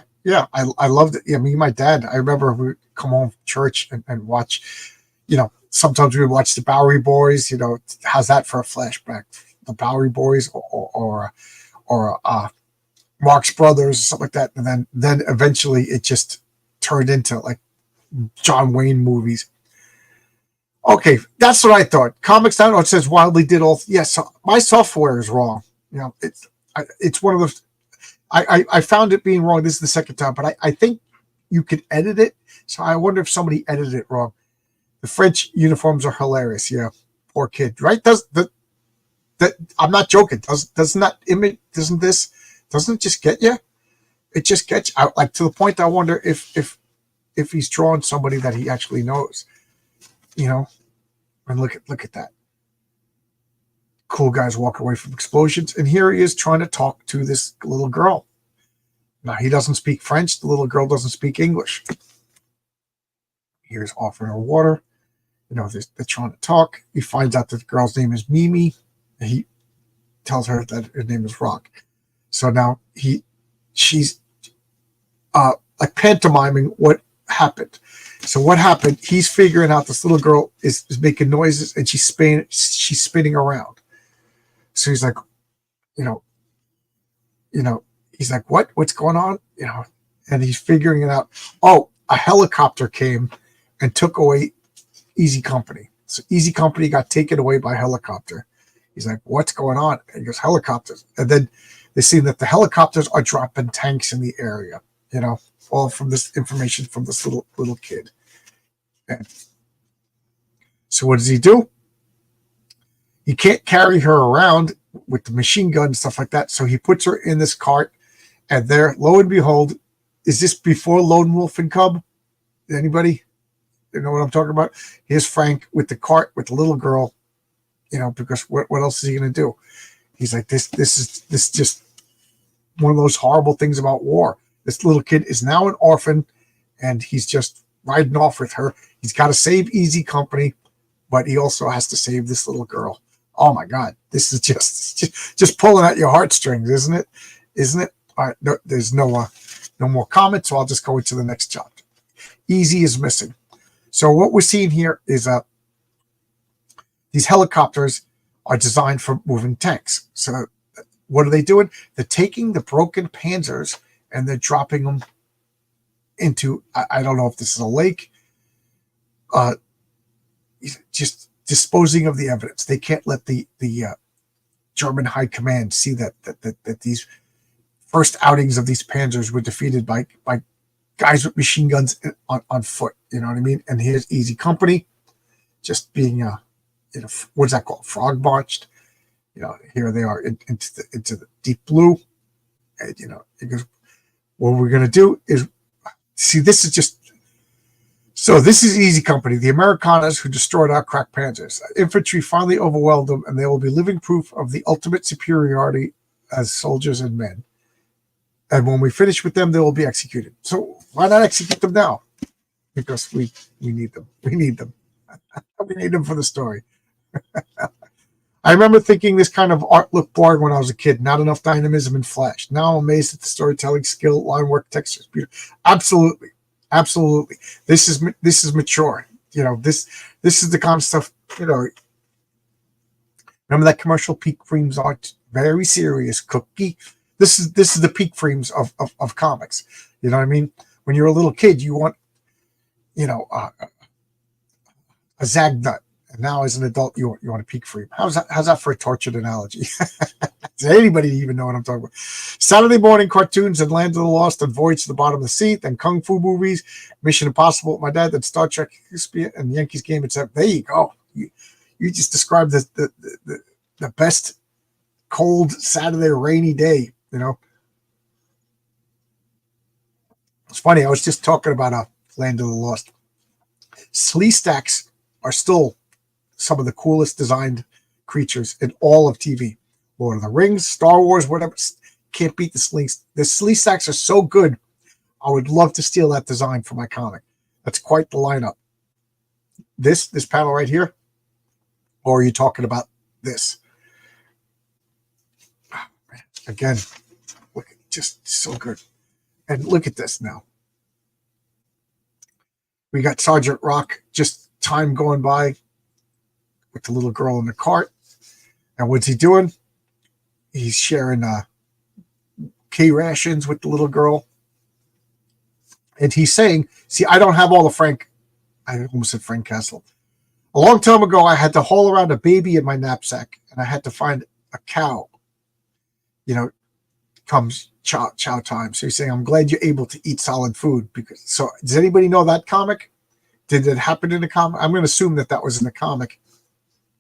I loved it. Yeah, me and my dad, I remember we would come home from church and watch, you know, sometimes we would watch the Bowery Boys, you know, how's that for a flashback? The Bowery Boys or Marx Brothers, something like that. And then eventually it just turned into like John Wayne movies. Okay, that's what I thought. Comics Down, it says wildly did all. Yes, my software is wrong. You know, it's one of those. I found it being wrong. This is the second time, but I think you could edit it. So I wonder if somebody edited it wrong. The French uniforms are hilarious. Yeah, poor kid. Right? That I'm not joking. Doesn't it just get you? It just gets you. Like to the point. I wonder if he's drawing somebody that he actually knows. You know, and look at that. Cool guys walk away from explosions, and here he is trying to talk to this little girl. Now he doesn't speak French. The little girl doesn't speak English. Here's offering her water. You know, they're trying to talk. He finds out that the girl's name is Mimi. He tells her that her name is Rock. So now she's like pantomiming what happened. So what happened? He's figuring out this little girl is making noises and she's spinning around. So he's like, you know, he's like, what's going on? You know, and he's figuring it out. Oh, a helicopter came and took away Easy Company. So Easy Company got taken away by helicopter. He's like, what's going on? And he goes, helicopters. And then they see that the helicopters are dropping tanks in the area, you know, all from this information from this little kid. And so what does he do? He can't carry her around with the machine gun and stuff like that. So he puts her in this cart. And there, lo and behold, is this before Lone Wolf and Cub? Anybody? You know what I'm talking about? Here's Frank with the cart with the little girl, you know, because what else is he going to do? He's like, this is just one of those horrible things about war. This little kid is now an orphan, and he's just riding off with her. He's got to save Easy Company, but he also has to save this little girl. Oh my God, this is just pulling at your heartstrings, isn't it? Isn't it? All right, no, there's no more comments, so I'll just go into the next chapter. Easy is missing. So what we're seeing here is these helicopters are designed for moving tanks. So what are they doing? They're taking the broken Panzers and they're dropping them into, I don't know if this is a lake, just disposing of the evidence. They can't let the German High Command see that these first outings of these Panzers were defeated by guys with machine guns on foot. You know what I mean? And here's Easy Company just being what is that called? Frog marched. You know, here they are into the deep blue. And, you know, it goes, what we're going to do is see, this is Easy Company, the Americanas who destroyed our crack Panzers. Infantry finally overwhelmed them, and they will be living proof of the ultimate superiority as soldiers and men. And when we finish with them, they will be executed. So why not execute them now? Because we need them. We need them. We need them for the story. I remember thinking this kind of art looked boring when I was a kid. Not enough dynamism and flash. Now I'm amazed at the storytelling skill, line work, textures. Beautiful. Absolutely. This is mature. You know, this is the kind of stuff, you know. Remember that commercial? Peak Frames art, very serious cookie. This is the peak frames of comics. You know what I mean? When you're a little kid, you want, you know, a Zagnut And now as an adult, you want to peek for him. How's that for a tortured analogy? Does anybody even know what I'm talking about? Saturday morning cartoons and Land of the Lost and Voyage to the Bottom of the Sea, then Kung Fu movies, Mission Impossible with my dad, then Star Trek and Yankees game. There you go. You just described the best cold Saturday rainy day, you know. It's funny, I was just talking about Land of the Lost. Sleestaks are still some of the coolest designed creatures in all of TV. Lord of the Rings, Star Wars, whatever. Can't beat the Sleestaks. The Sleestaks are so good. I would love to steal that design for my comic. That's quite the lineup. This panel right here, or are you talking about this? Again, look, just so good. And look at this now. We got Sergeant Rock, just time going by with the little girl in the cart. And what's he doing? He's sharing K rations with the little girl. And he's saying, see, I don't have all the I almost said Frank Castle. A long time ago, I had to haul around a baby in my knapsack, and I had to find a cow. You know, comes chow time. So he's saying, I'm glad you're able to eat solid food. So does anybody know that comic? Did it happen in the comic? I'm going to assume that was in the comic,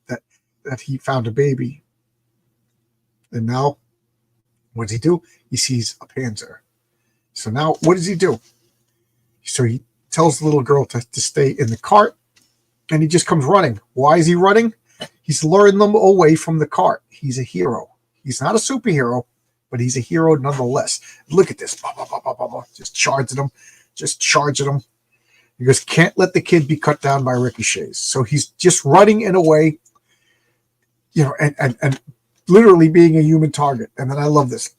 that he found a baby. And now, what does he do? He sees a panzer. So now, what does he do? So he tells the little girl to stay in the cart, and he just comes running. Why is he running? He's luring them away from the cart. He's a hero. He's not a superhero, but he's a hero nonetheless. Look at this. Just charging them. He goes, can't let the kid be cut down by ricochets. So he's just running in a way, you know, and literally being a human target. And then I love this.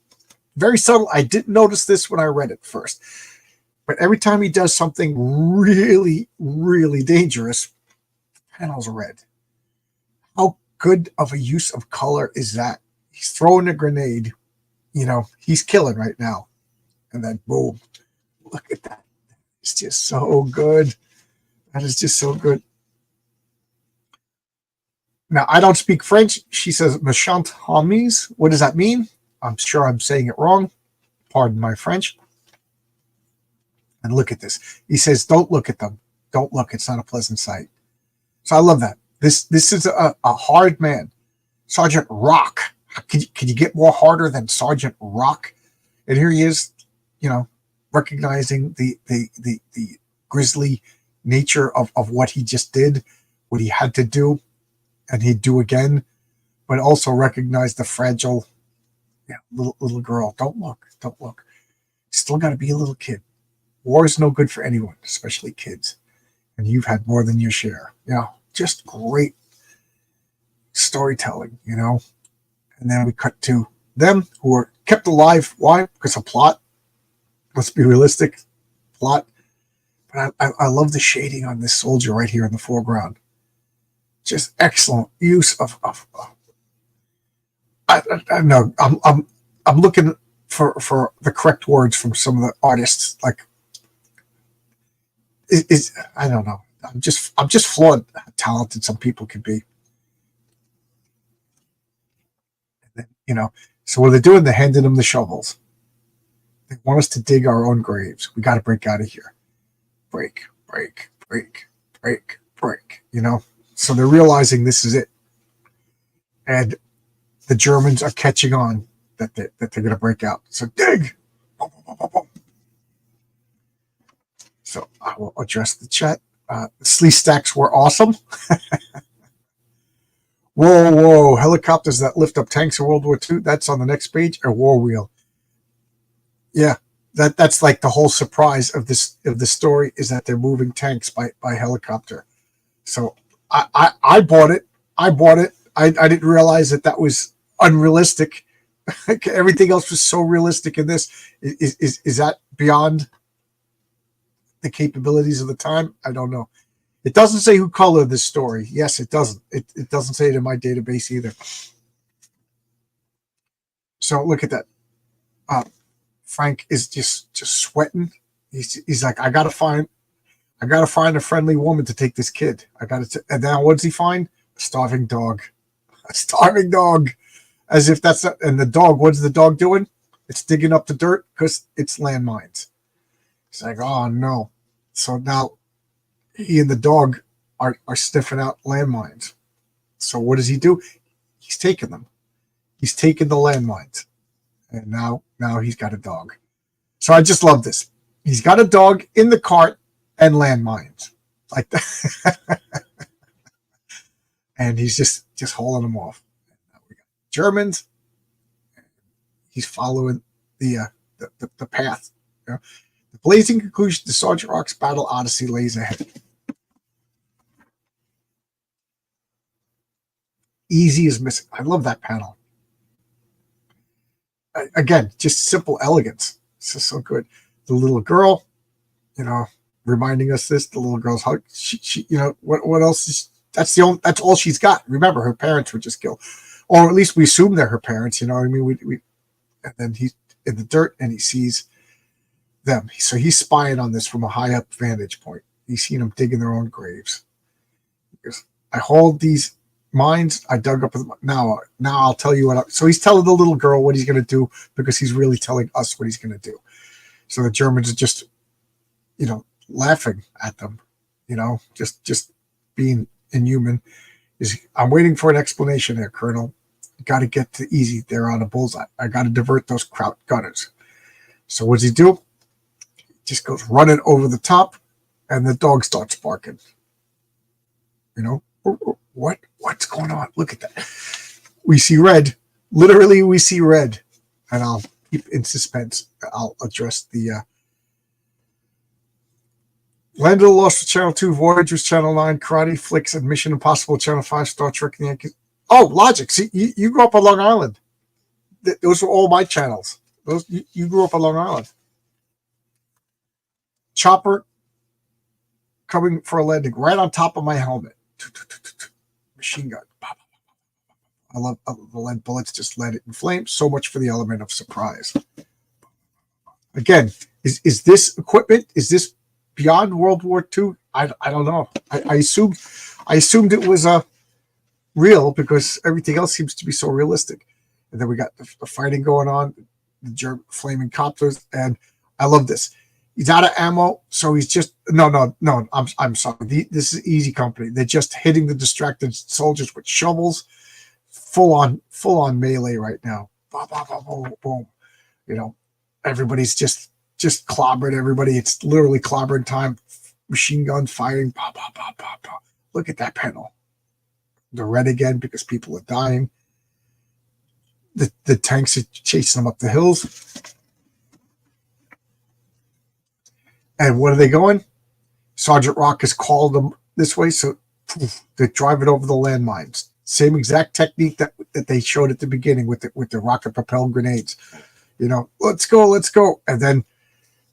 Very subtle. I didn't notice this when I read it first. But every time he does something really, really dangerous, panel's red. How good of a use of color is that? He's throwing a grenade. You know, he's killing right now. And then boom. Look at that. It's just so good. That is just so good. Now, I don't speak French. She says, Machant Hamis. What does that mean? I'm sure I'm saying it wrong. Pardon my French. And look at this. He says, don't look at them. Don't look. It's not a pleasant sight. So I love that. This is a hard man. Sergeant Rock. Could you get more harder than Sergeant Rock? And here he is, you know, recognizing the grisly nature of what he just did, what he had to do, and he'd do again, but also recognize the fragile little girl. Don't look. Still got to be a little kid. War is no good for anyone, especially kids. And you've had more than your share. You know, just great storytelling, you know. And then we cut to them who are kept alive. Why? Because of plot. Let's be realistic. Plot. But I love the shading on this soldier right here in the foreground. Just excellent use of I know. I'm looking for the correct words from some of the artists. Like, I don't know. I'm just flawed how talented some people can be. You know, so what are they doing? They're handing them the shovels. They want us to dig our own graves. We got to break out of here. Break. You know, so they're realizing this is it, and the Germans are catching on that they're going to break out. So dig. Boom, boom, boom, boom. So I will address the chat. The Sleestaks were awesome. Whoa. Helicopters that lift up tanks in World War II. That's on the next page. A war wheel. Yeah, that's like the whole surprise of the story is that they're moving tanks by helicopter. So I bought it. I didn't realize that was unrealistic. Everything else was so realistic in this. Is that beyond the capabilities of the time? I don't know. It doesn't say who colored this story. Yes, it doesn't. It doesn't say it in my database either. So look at that. Frank is just sweating. He's like, I gotta find I got to find a friendly woman to take this kid. I got to, and now what does he find? A starving dog. A starving dog. As if that's not, and the dog, what's the dog doing? It's digging up the dirt because it's landmines. He's like, oh no. So now he and the dog are sniffing out landmines. So what does he do? He's taking them. He's taking the landmines. And now he's got a dog. So I just love this. He's got a dog in the cart and landmines. Like that. And he's just hauling them off. Now we got Germans. He's following the path. You know? The blazing conclusion to Sergeant Rock's battle odyssey lays ahead. Easy is missing. I love that panel. Again, just simple elegance. It's just so good. The little girl, you know, reminding us this. The little girl's hug. She you know, what else is? That's all she's got. Remember, her parents were just killed, or at least we assume they're her parents. You know what I mean? We and then he's in the dirt and he sees them. So he's spying on this from a high up vantage point. He's seen them digging their own graves. Because I hold these mines. I dug up now. I'll tell you what. So he's telling the little girl what he's going to do because he's really telling us what he's going to do. So the Germans are just, you know, laughing at them. You know, just being inhuman. I'm waiting for an explanation there, Colonel. Got to get to easy there on a bullseye. I got to divert those Kraut gunners. So what does he do? He just goes running over the top, and the dog starts barking. You know, what's going on? Look at that. We see red. Literally, we see red. And I'll keep in suspense. I'll address the Land of the Lost for Channel 2, Voyagers Channel 9, Karate Flicks, and Mission Impossible Channel 5, Star Trek, and the Yankees. Oh, Logic. See, you grew up on Long Island. Those were all my channels. You grew up on Long Island. Chopper coming for a landing right on top of my helmet. Machine gun. I love the lead bullets. Just let it in flames. So much for the element of surprise. Again, is this equipment? Is this beyond World War II? I don't know. I assumed it was real because everything else seems to be so realistic. And then we got the fighting going on, the German flaming copters, and I love this. He's out of ammo, so he's just no. I'm sorry. This is easy company. They're just hitting the distracted soldiers with shovels, full on melee right now. Boom, boom, boom, boom, boom. You know, everybody's just clobbering everybody. It's literally clobbering time. Machine gun firing. Pop, pop, pop, pop, pop. Look at that panel. The red again because people are dying. The tanks are chasing them up the hills. And what are they going? Sergeant Rock has called them this way, so they're driving over the landmines. Same exact technique that they showed at the beginning with the rocket-propelled grenades. You know, let's go. And then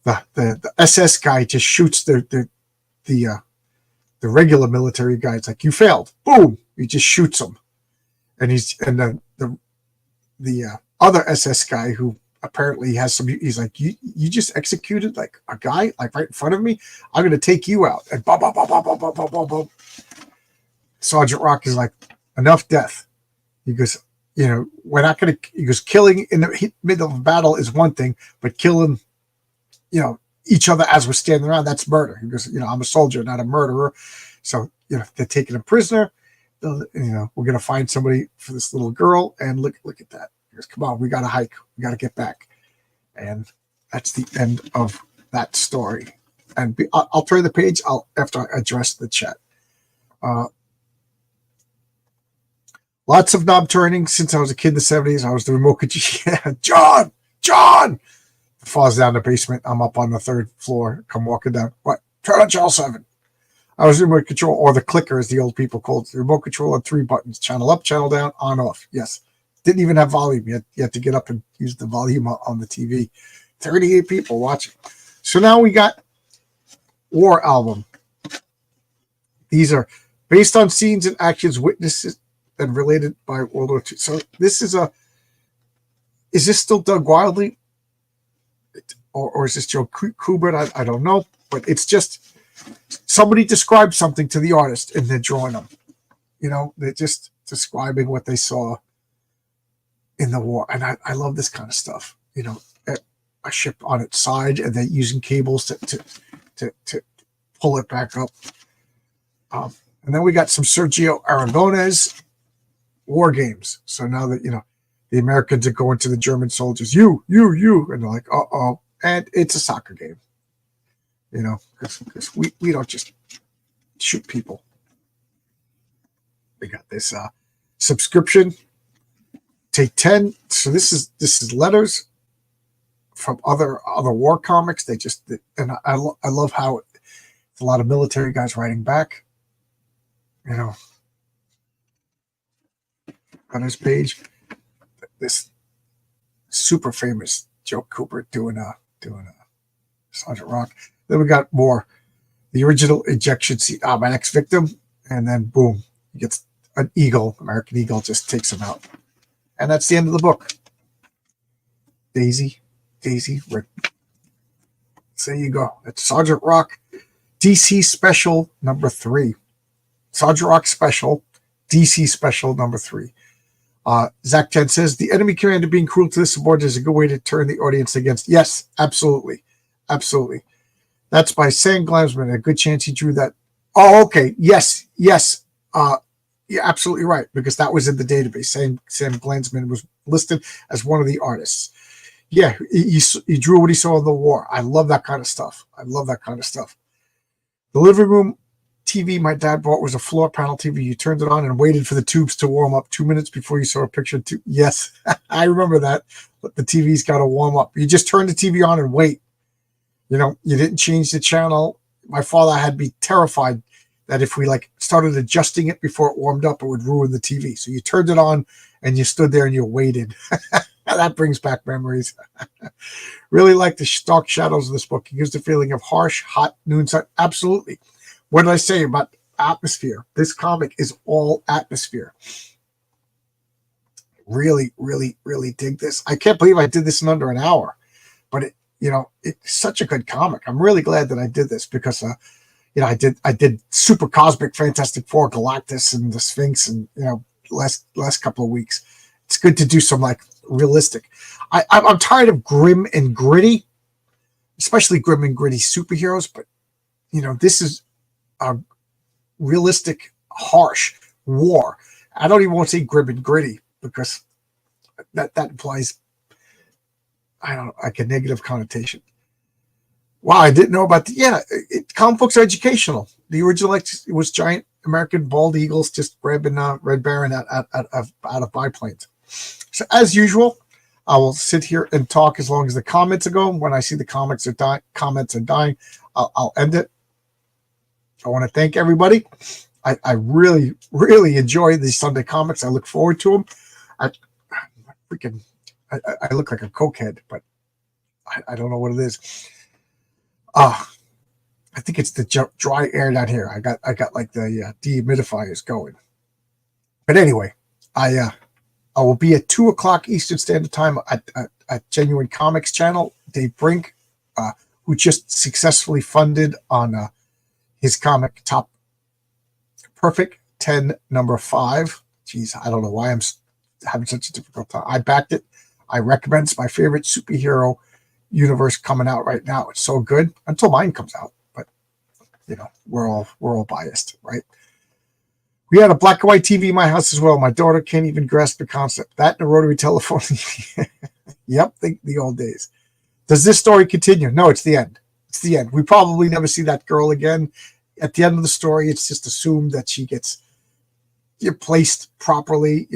the SS guy just shoots the regular military guy. It's like, you failed. Boom! He just shoots him. And the other SS guy who apparently has some, he's like, you just executed like a guy like right in front of me. I'm gonna take you out. And boom, boom, boom, boom, boom, boom, boom, boom, boom. Sergeant Rock is like, enough death. He goes, you know, we're not gonna. He goes, killing in the middle of battle is one thing, but killing, you know, each other as we're standing around, that's murder. He goes, you know, I'm a soldier, not a murderer. So, you know, they're taking him prisoner. You know, we're gonna find somebody for this little girl. And look at that. He goes, come on, we got to hike. We got to get back. And that's the end of that story. And I'll turn the page. After I address the chat. Lots of knob turning since I was a kid in the 70s. I was the remote control. Yeah, John. Falls down the basement. I'm up on the third floor. Come walking down. What? Turn on channel 7. I was remote control, or the clicker, as the old people called it. The remote control had 3 buttons: channel up, channel down, on, off. Yes. Didn't even have volume. You had to get up and use the volume on the TV. 38 people watching. So now we got War Album. These are based on scenes and actions witnessed and related by World War II. So this is is this still Doug Wildey? Or is this Joe Kubert? I don't know. But it's just somebody described something to the artist and they're drawing them. They're just describing what they saw in the war. And I love this kind of stuff. A ship on its side and they're using cables to pull it back up. And then we got some Sergio Aragonés war games. So now that, the Americans are going to the German soldiers, you, and they're like, uh-oh. And it's a soccer game, because we don't just shoot people. We got this subscription. Take 10. So this is letters from other war comics. And I love how it's a lot of military guys writing back. On his page, this super famous Joe Cooper doing a Sergeant Rock. Then we got more. The original ejection seat. My next victim, and then boom, he gets an eagle. American Eagle just takes him out, and that's the end of the book. Daisy, Rick. So there you go. That's Sergeant Rock, DC Special number 3. Sergeant Rock Special, DC Special number 3. Zach 10 says, the enemy commander being cruel to the subordinates is a good way to turn the audience against. Yes, absolutely. Absolutely. That's by Sam Glanzman. A good chance he drew that. Oh, okay. Yes. You're absolutely right, because that was in the database. Sam Glanzman was listed as one of the artists. Yeah, he drew what he saw in the war. I love that kind of stuff. The living room TV my dad bought was a floor panel TV. You turned it on and waited for the tubes to warm up 2 minutes before you saw a picture. Yes, I remember that. But the TV's got to warm up. You just turn the TV on and wait. You didn't change the channel. My father had me terrified that if we started adjusting it before it warmed up, it would ruin the TV. So you turned it on and you stood there and you waited. That brings back memories. Really like the stark shadows of this book. It gives the feeling of harsh, hot noon sun. Absolutely. What did I say about atmosphere? This comic is all atmosphere. Really, really, really dig this. I can't believe I did this in under an hour, but it's such a good comic. I'm really glad that I did this because, I did Super Cosmic, Fantastic Four, Galactus, and the Sphinx, and last couple of weeks. It's good to do some realistic. I'm tired of grim and gritty, especially grim and gritty superheroes. But this is a realistic, harsh war. I don't even want to say grim and gritty because that implies a negative connotation. Wow, I didn't know about comic books are educational. The original was giant American bald eagles just grabbing Red Baron out of biplanes. So as usual, I will sit here and talk as long as the comments are going. When I see the comments are dying, I'll end it. I want to thank everybody. I really, really enjoy these Sunday comics. I look forward to them. I look like a cokehead, but I don't know what it is. I think it's the dry air down here. I got the dehumidifiers going. But anyway, I will be at 2:00 Eastern Standard Time at Genuine Comics channel. Dave Brink, who just successfully funded on his comic Top Perfect 10 number 5. Jeez, I don't know why I'm having such a difficult time. I backed it. I recommend. It's my favorite superhero universe coming out right now. It's so good until mine comes out, but we're all biased, right? We had a black and white TV in my house as well. My daughter can't even grasp the concept. That and a rotary telephone. Yep, the old days. Does this story continue? No, it's the end. It's the end. We probably never see that girl again. At the end of the story, it's just assumed that she gets placed properly.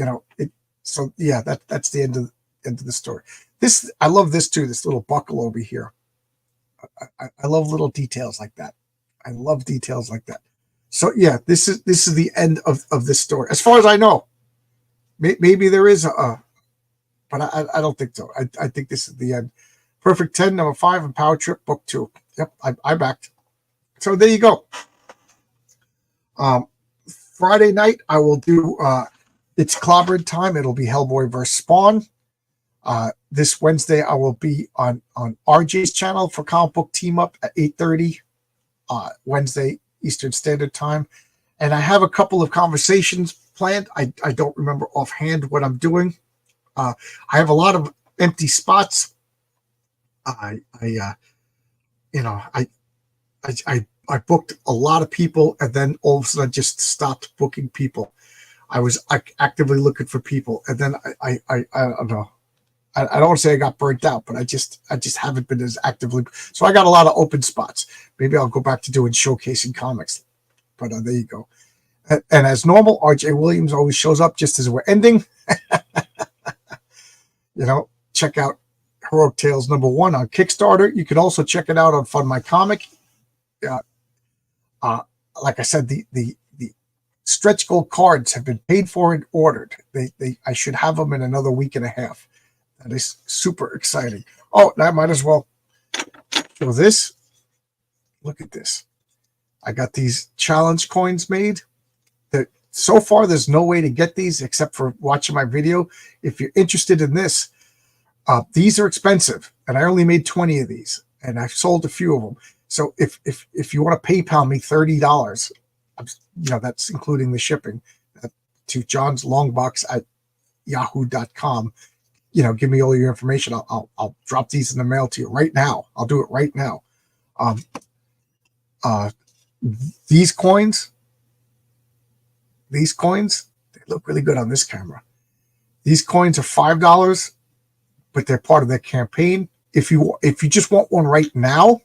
So yeah, that's the end of the story. This, I love this too. This little buckle over here. I love little details like that. I love details like that. So yeah, this is the end of this story, as far as I know. Maybe there is but I don't think so. I think this is the end. Perfect 10 number 5 and Power Trip book 2. Yep, I backed. So there you go. Friday night I will do it's clobbered time. It'll be Hellboy vs. Spawn. This Wednesday I will be on RJ's channel for Comic Book Team Up at 8:30 Wednesday Eastern Standard Time. And I have a couple of conversations planned. I don't remember offhand what I'm doing. I have a lot of empty spots. You know, I booked a lot of people, and then all of a sudden I just stopped booking people. I was actively looking for people, and then I don't know. I don't want to say I got burnt out, but I just haven't been as actively. So I got a lot of open spots. Maybe I'll go back to doing showcasing comics. But there you go. And as normal, R.J. Williams always shows up just as we're ending. You know, check out Heroic Tales #1 on Kickstarter. You can also check it out on Fund My Comic. Like I said, the stretch goal cards have been paid for and ordered. I should have them in another week and a half. That is super exciting. Oh, and I might as well show this. Look at this. I got these challenge coins made. That so far there's no way to get these except for watching my video. If you're interested in this, these are expensive, and I only made 20 of these, and I've sold a few of them. So if you want to PayPal me $30, you know, that's including the shipping, to John's Longbox at yahoo.com. You know, give me all your information. I'll drop these in the mail to you right now. I'll do it right now. These coins, they look really good on this camera. These coins are $5, but they're part of their campaign. If you just want one right now,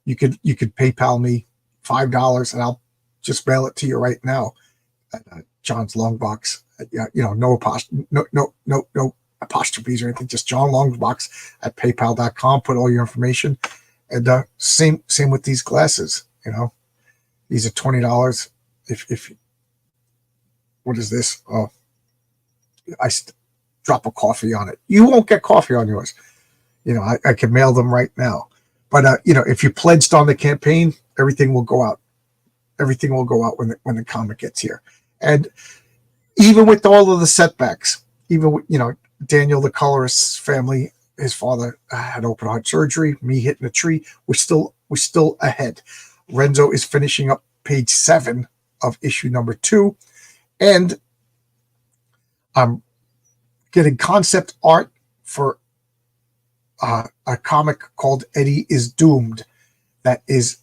you could PayPal me $5, and I'll just mail it to you right now at John's Longbox. You know, no apostrophes or anything. Just John Longbox at PayPal.com. Put all your information, and same with these glasses. You know, these are $20. If what is this? Oh, drop a coffee on it. You won't get coffee on yours. You know, I can mail them right now. But you know, if you pledged on the campaign, everything will go out. Everything will go out when the comic gets here. And even with all of the setbacks, even with, you know, Daniel the colorist's family, his father had open heart surgery, me hitting a tree, we're still ahead. Renzo is finishing up page 7 of issue #2, and I'm getting concept art for a comic called Eddie is Doomed that is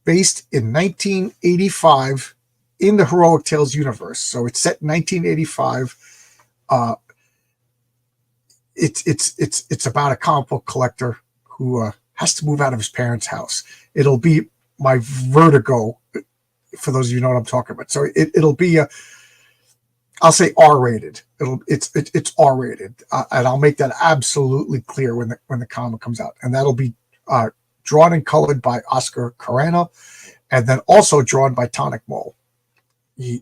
based in 1985 in the Heroic Tales universe. So it's set in 1985. It's about a comic book collector who has to move out of his parents' house. It'll be my Vertigo, for those of you who know what I'm talking about. So it'll be I'll say R-rated. It's R-rated, and I'll make that absolutely clear when the comic comes out. And that'll be drawn and colored by Oscar Carano, and then also drawn by Tonic Mole.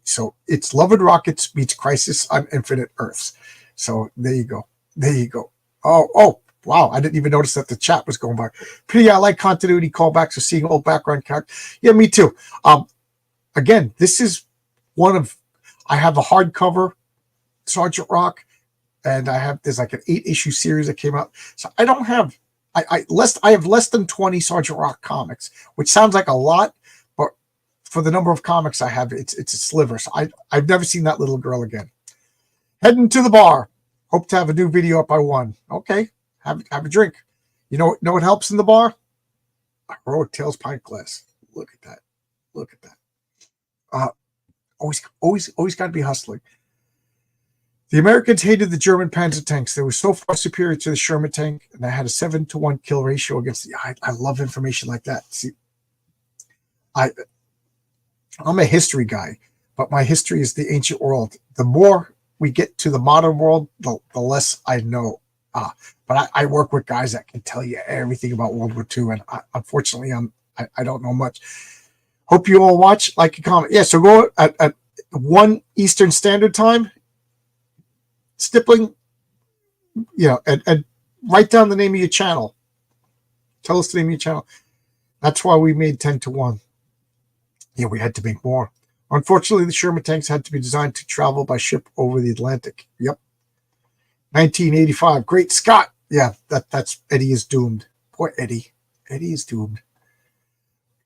So it's Love and Rockets meets Crisis on Infinite Earths. So there you go. There you go. Oh, wow. I didn't even notice that the chat was going by. Pretty, I like continuity callbacks or seeing old background characters. Yeah, me too. Again, this is one of, I have a hardcover Sergeant Rock, and there's like an 8-issue series that came out. So I don't have, I have less than 20 Sergeant Rock comics, which sounds like a lot, but for the number of comics I have, it's a sliver. So I've never seen that little girl again. Heading to the bar. Hope to have a new video up by 1. Okay, have a drink. You know what helps in the bar? A Heroic Tales pint glass. Look at that. Look at that. Always got to be hustling. The Americans hated the German Panzer tanks. They were so far superior to the Sherman tank, and they had a 7-to-1 kill ratio against the. I love information like that. See, I'm a history guy, but my history is the ancient world. The more we get to the modern world, the less I know. But I work with guys that can tell you everything about World War II, and unfortunately, I don't know much. Hope you all watch, like, and comment. Yeah, so go at 1 Eastern Standard Time. Stippling, you know, and write down the name of your channel. Tell us the name of your channel. That's why we made 10-to-1. Yeah, we had to make more. Unfortunately, the Sherman tanks had to be designed to travel by ship over the Atlantic. Yep. 1985. Great Scott. Yeah, that's Eddie is Doomed. Poor Eddie. Eddie is Doomed.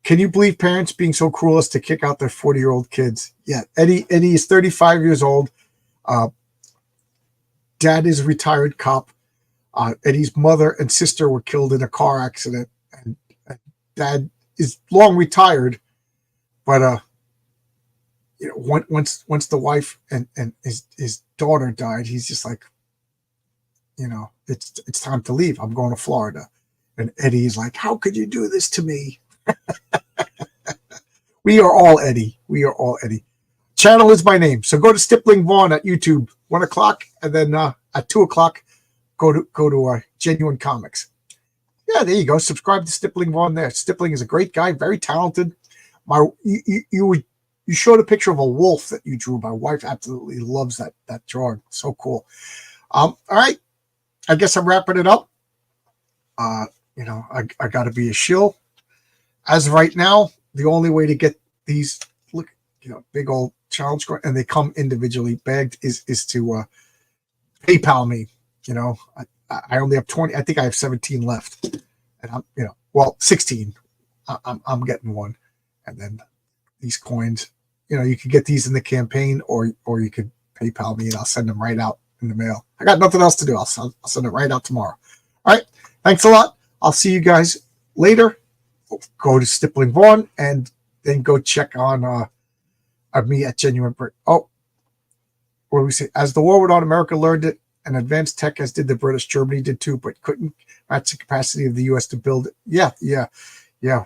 Can you believe parents being so cruel as to kick out their 40-year-old kids? Yeah, Eddie is 35 years old. Dad is a retired cop. Eddie's mother and sister were killed in a car accident, and Dad is long retired, but once the wife and his daughter died, he's just like, it's time to leave. I'm going to Florida. And Eddie's like, how could you do this to me? We are all Eddie. We are all Eddie. Channel is my name. So go to Stippling Vaughn at YouTube, 1 o'clock. And then at 2 o'clock, go to Genuine Comics. Yeah, there you go. Subscribe to Stippling Vaughn there. Stippling is a great guy, very talented. You showed a picture of a wolf that you drew. My wife absolutely loves that drawing. So cool. All right. I guess I'm wrapping it up. I got to be a shill. As of right now, the only way to get these, big old challenge, and they come individually bagged, is to PayPal me. I only have 20. I think I have 17 left, and I'm 16. I'm getting one, and then these coins. You could get these in the campaign, or you could PayPal me, and I'll send them right out in the mail. I got nothing else to do. I'll send it right out tomorrow. All right. Thanks a lot. I'll see you guys later. Go to Stippling Vaughn and then go check on me at Genuine Brick. Oh, what do we say? As the war went on, America learned it, and advanced tech, as did the British. Germany did too, but couldn't match the capacity of the U.S. to build it. Yeah.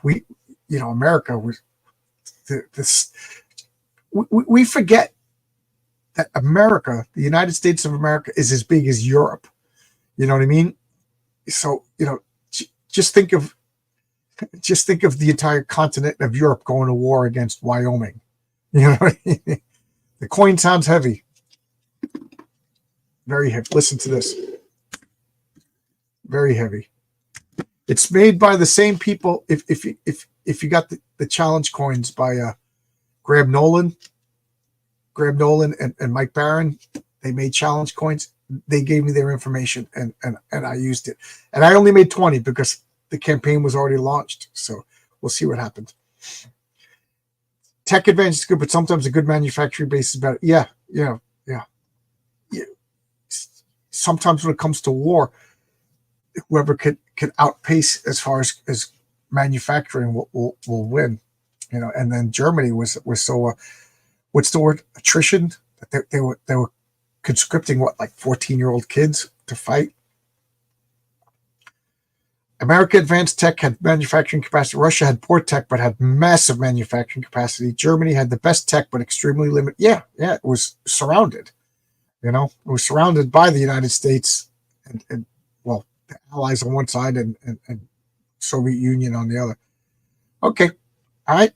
We, America was this. We forget that America, the United States of America, is as big as Europe. You know what I mean? So, just think of the entire continent of Europe going to war against Wyoming. You know what I mean? The coin sounds heavy. Very heavy. Listen to this. Very heavy. It's made by the same people. If you got the challenge coins by Graham Nolan and Mike Barron, they made challenge coins. They gave me their information and I used it. And I only made 20 because the campaign was already launched. So we'll see what happens. Tech advantage is good, but sometimes a good manufacturing base is better. Yeah. Sometimes when it comes to war, whoever can outpace as far as manufacturing will win. And then Germany was so what's the word? Attrition. They were conscripting 14-year-old kids to fight. America advanced tech, had manufacturing capacity. Russia had poor tech but had massive manufacturing capacity. Germany had the best tech but extremely limited. Yeah, it was surrounded. It was surrounded by the United States and the Allies on one side and Soviet Union on the other. Okay, all right.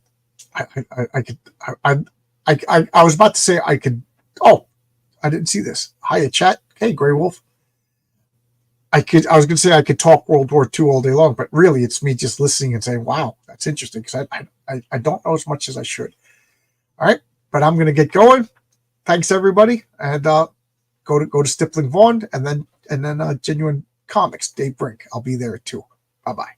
I was about to say I could. Oh, I didn't see this. Hiya, chat. Hey, Grey Wolf. I was going to say I could talk World War II all day long, but really it's me just listening and saying, wow, that's interesting, because I don't know as much as I should. All right, but I'm going to get going. Thanks, everybody. And go to Stippling Vaughn and then Genuine Comics, Dave Brink. I'll be there too. Bye-bye.